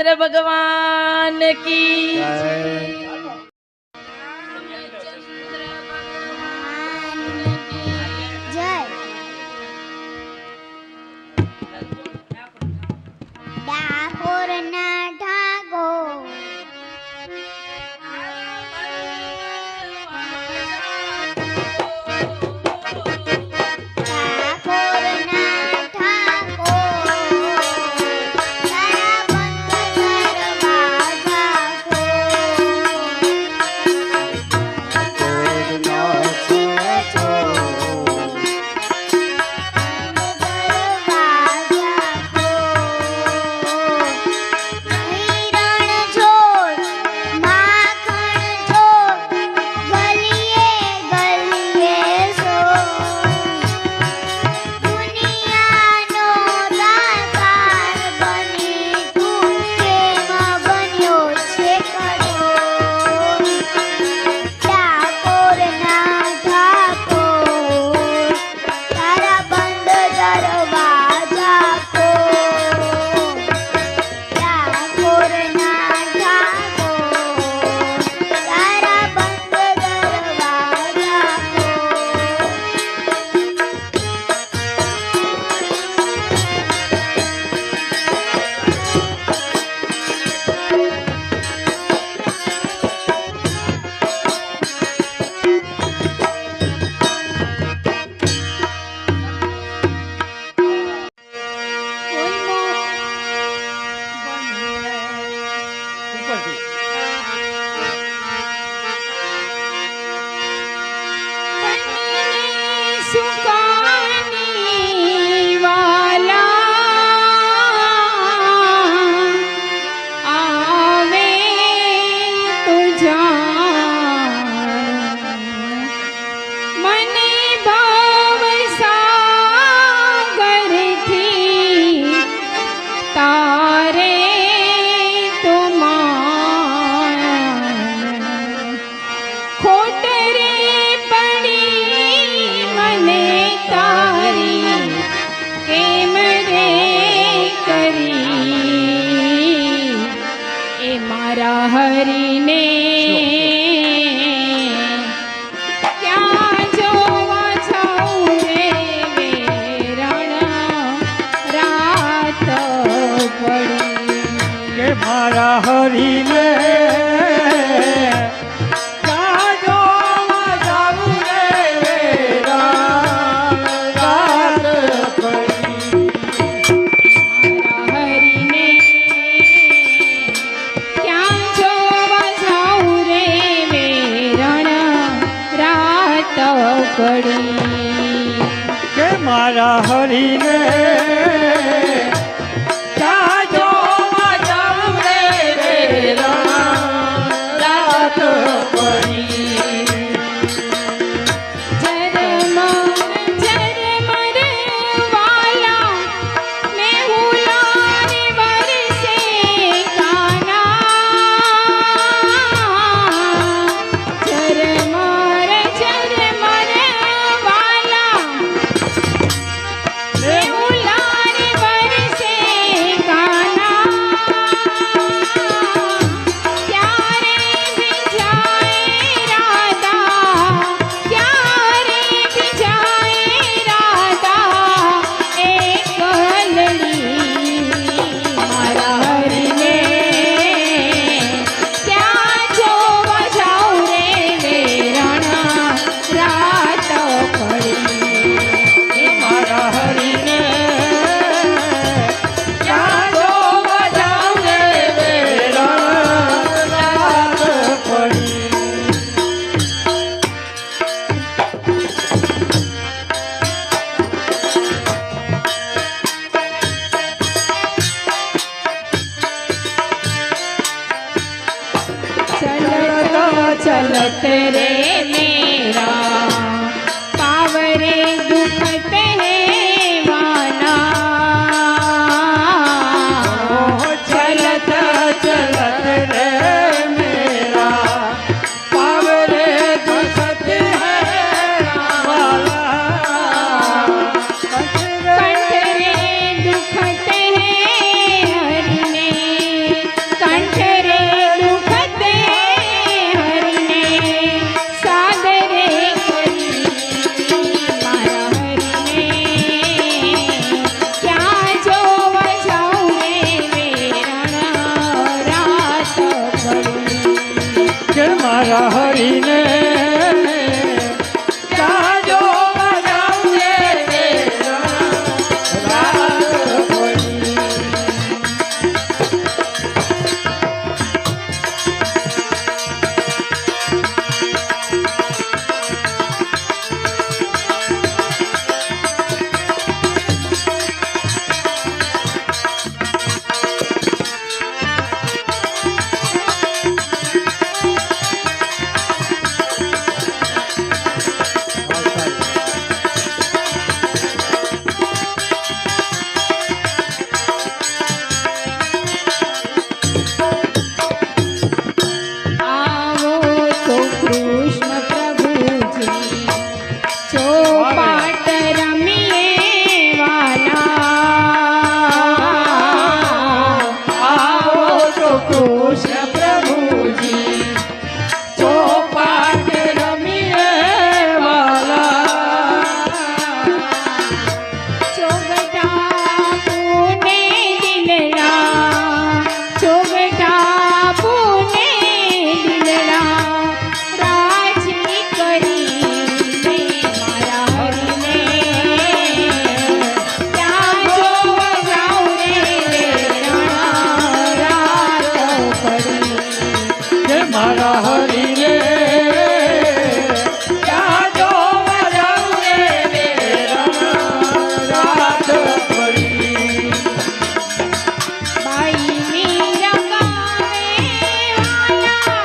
E: रामचंद्र भगवान की
F: जय। डाकोर ना ठाकोर ठाकोर ना ठाकोर तारा बंद दरवाजा
E: હરીને ક્યાં જોવા જાઉં રે વેરણ રાત પડી
C: કે મારા હરીને ક્યાં જોવા જાવું રે રાત પડી
E: મારા હરીને ક્યાં જોવા જાઉં રે વેરણ રાત પડી
C: કે મારા હરીને ક્યાં જોવા જાવું રે રાત પડી
E: ઝરમર વાલા મેહુલાને વરસે કાના ઝરમર વાલા મેહુલાને વરસે કાના ક્યારે વિજાય રાધા ક્યારે વિજાય રાધા એક લડી મારા હરીને ક્યાં જોવા જાઉં રે વેરણ રાત પડી
C: મારા હરીને ક્યાં જોવા જાવું રે રાત પડી
E: चलत रे मेरा पावरे दुखते हैं वाना
C: चलत चलत रे मेरा पावरे दुखत है वाला
E: कंठ रे दुखते हैं हरने
C: મારા હરીને જાજો વજાવજે રાત પડી.
E: આવો તો કૃષ્ણ પ્રભુજી ચોપાટ રમીએ વાલા. આવો તો કૃષ્ણ પ્રભુજી ચોપાટ રમીએ વાલા. ચોગટા પુને દિલડા, ચોગટા પુને દિલડા, રાજી કરીને મારા હરીને ત્યાં જોવા જાઉં રે રાણા રાત પડી.
C: કે મારા હરીને જાજો વજાવજે રાત પડી.
E: બાઈની રંગાવે વાલા,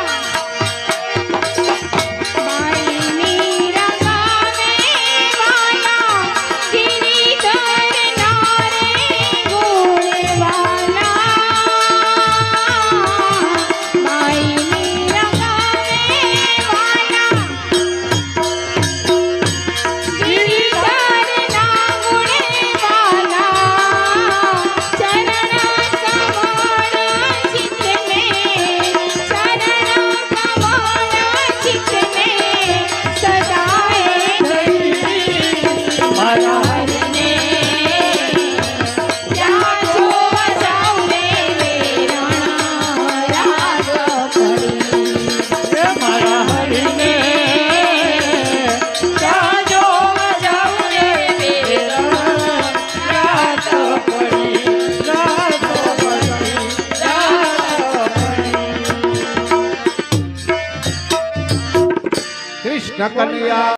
E: બાઈની રંગાવે વાલા, ગિરિધર નારે ગુણવાલા. બાઈની રંગાવે વાલા, ગિરિધર ના ગુણવાલા. ચરણા કમળ ચિત્તને, ચરણા કમળ ચિત્તને સદાય ધરી.
C: મારા
E: હરને ત્યાં જોવા જાઉં રે રાણા રાત પડી.
C: કે મારા હરીને જાજો વજાવજે રાત પડી. રાત પડી. રાત પડી.
A: કૃષ્ણ કનૈયા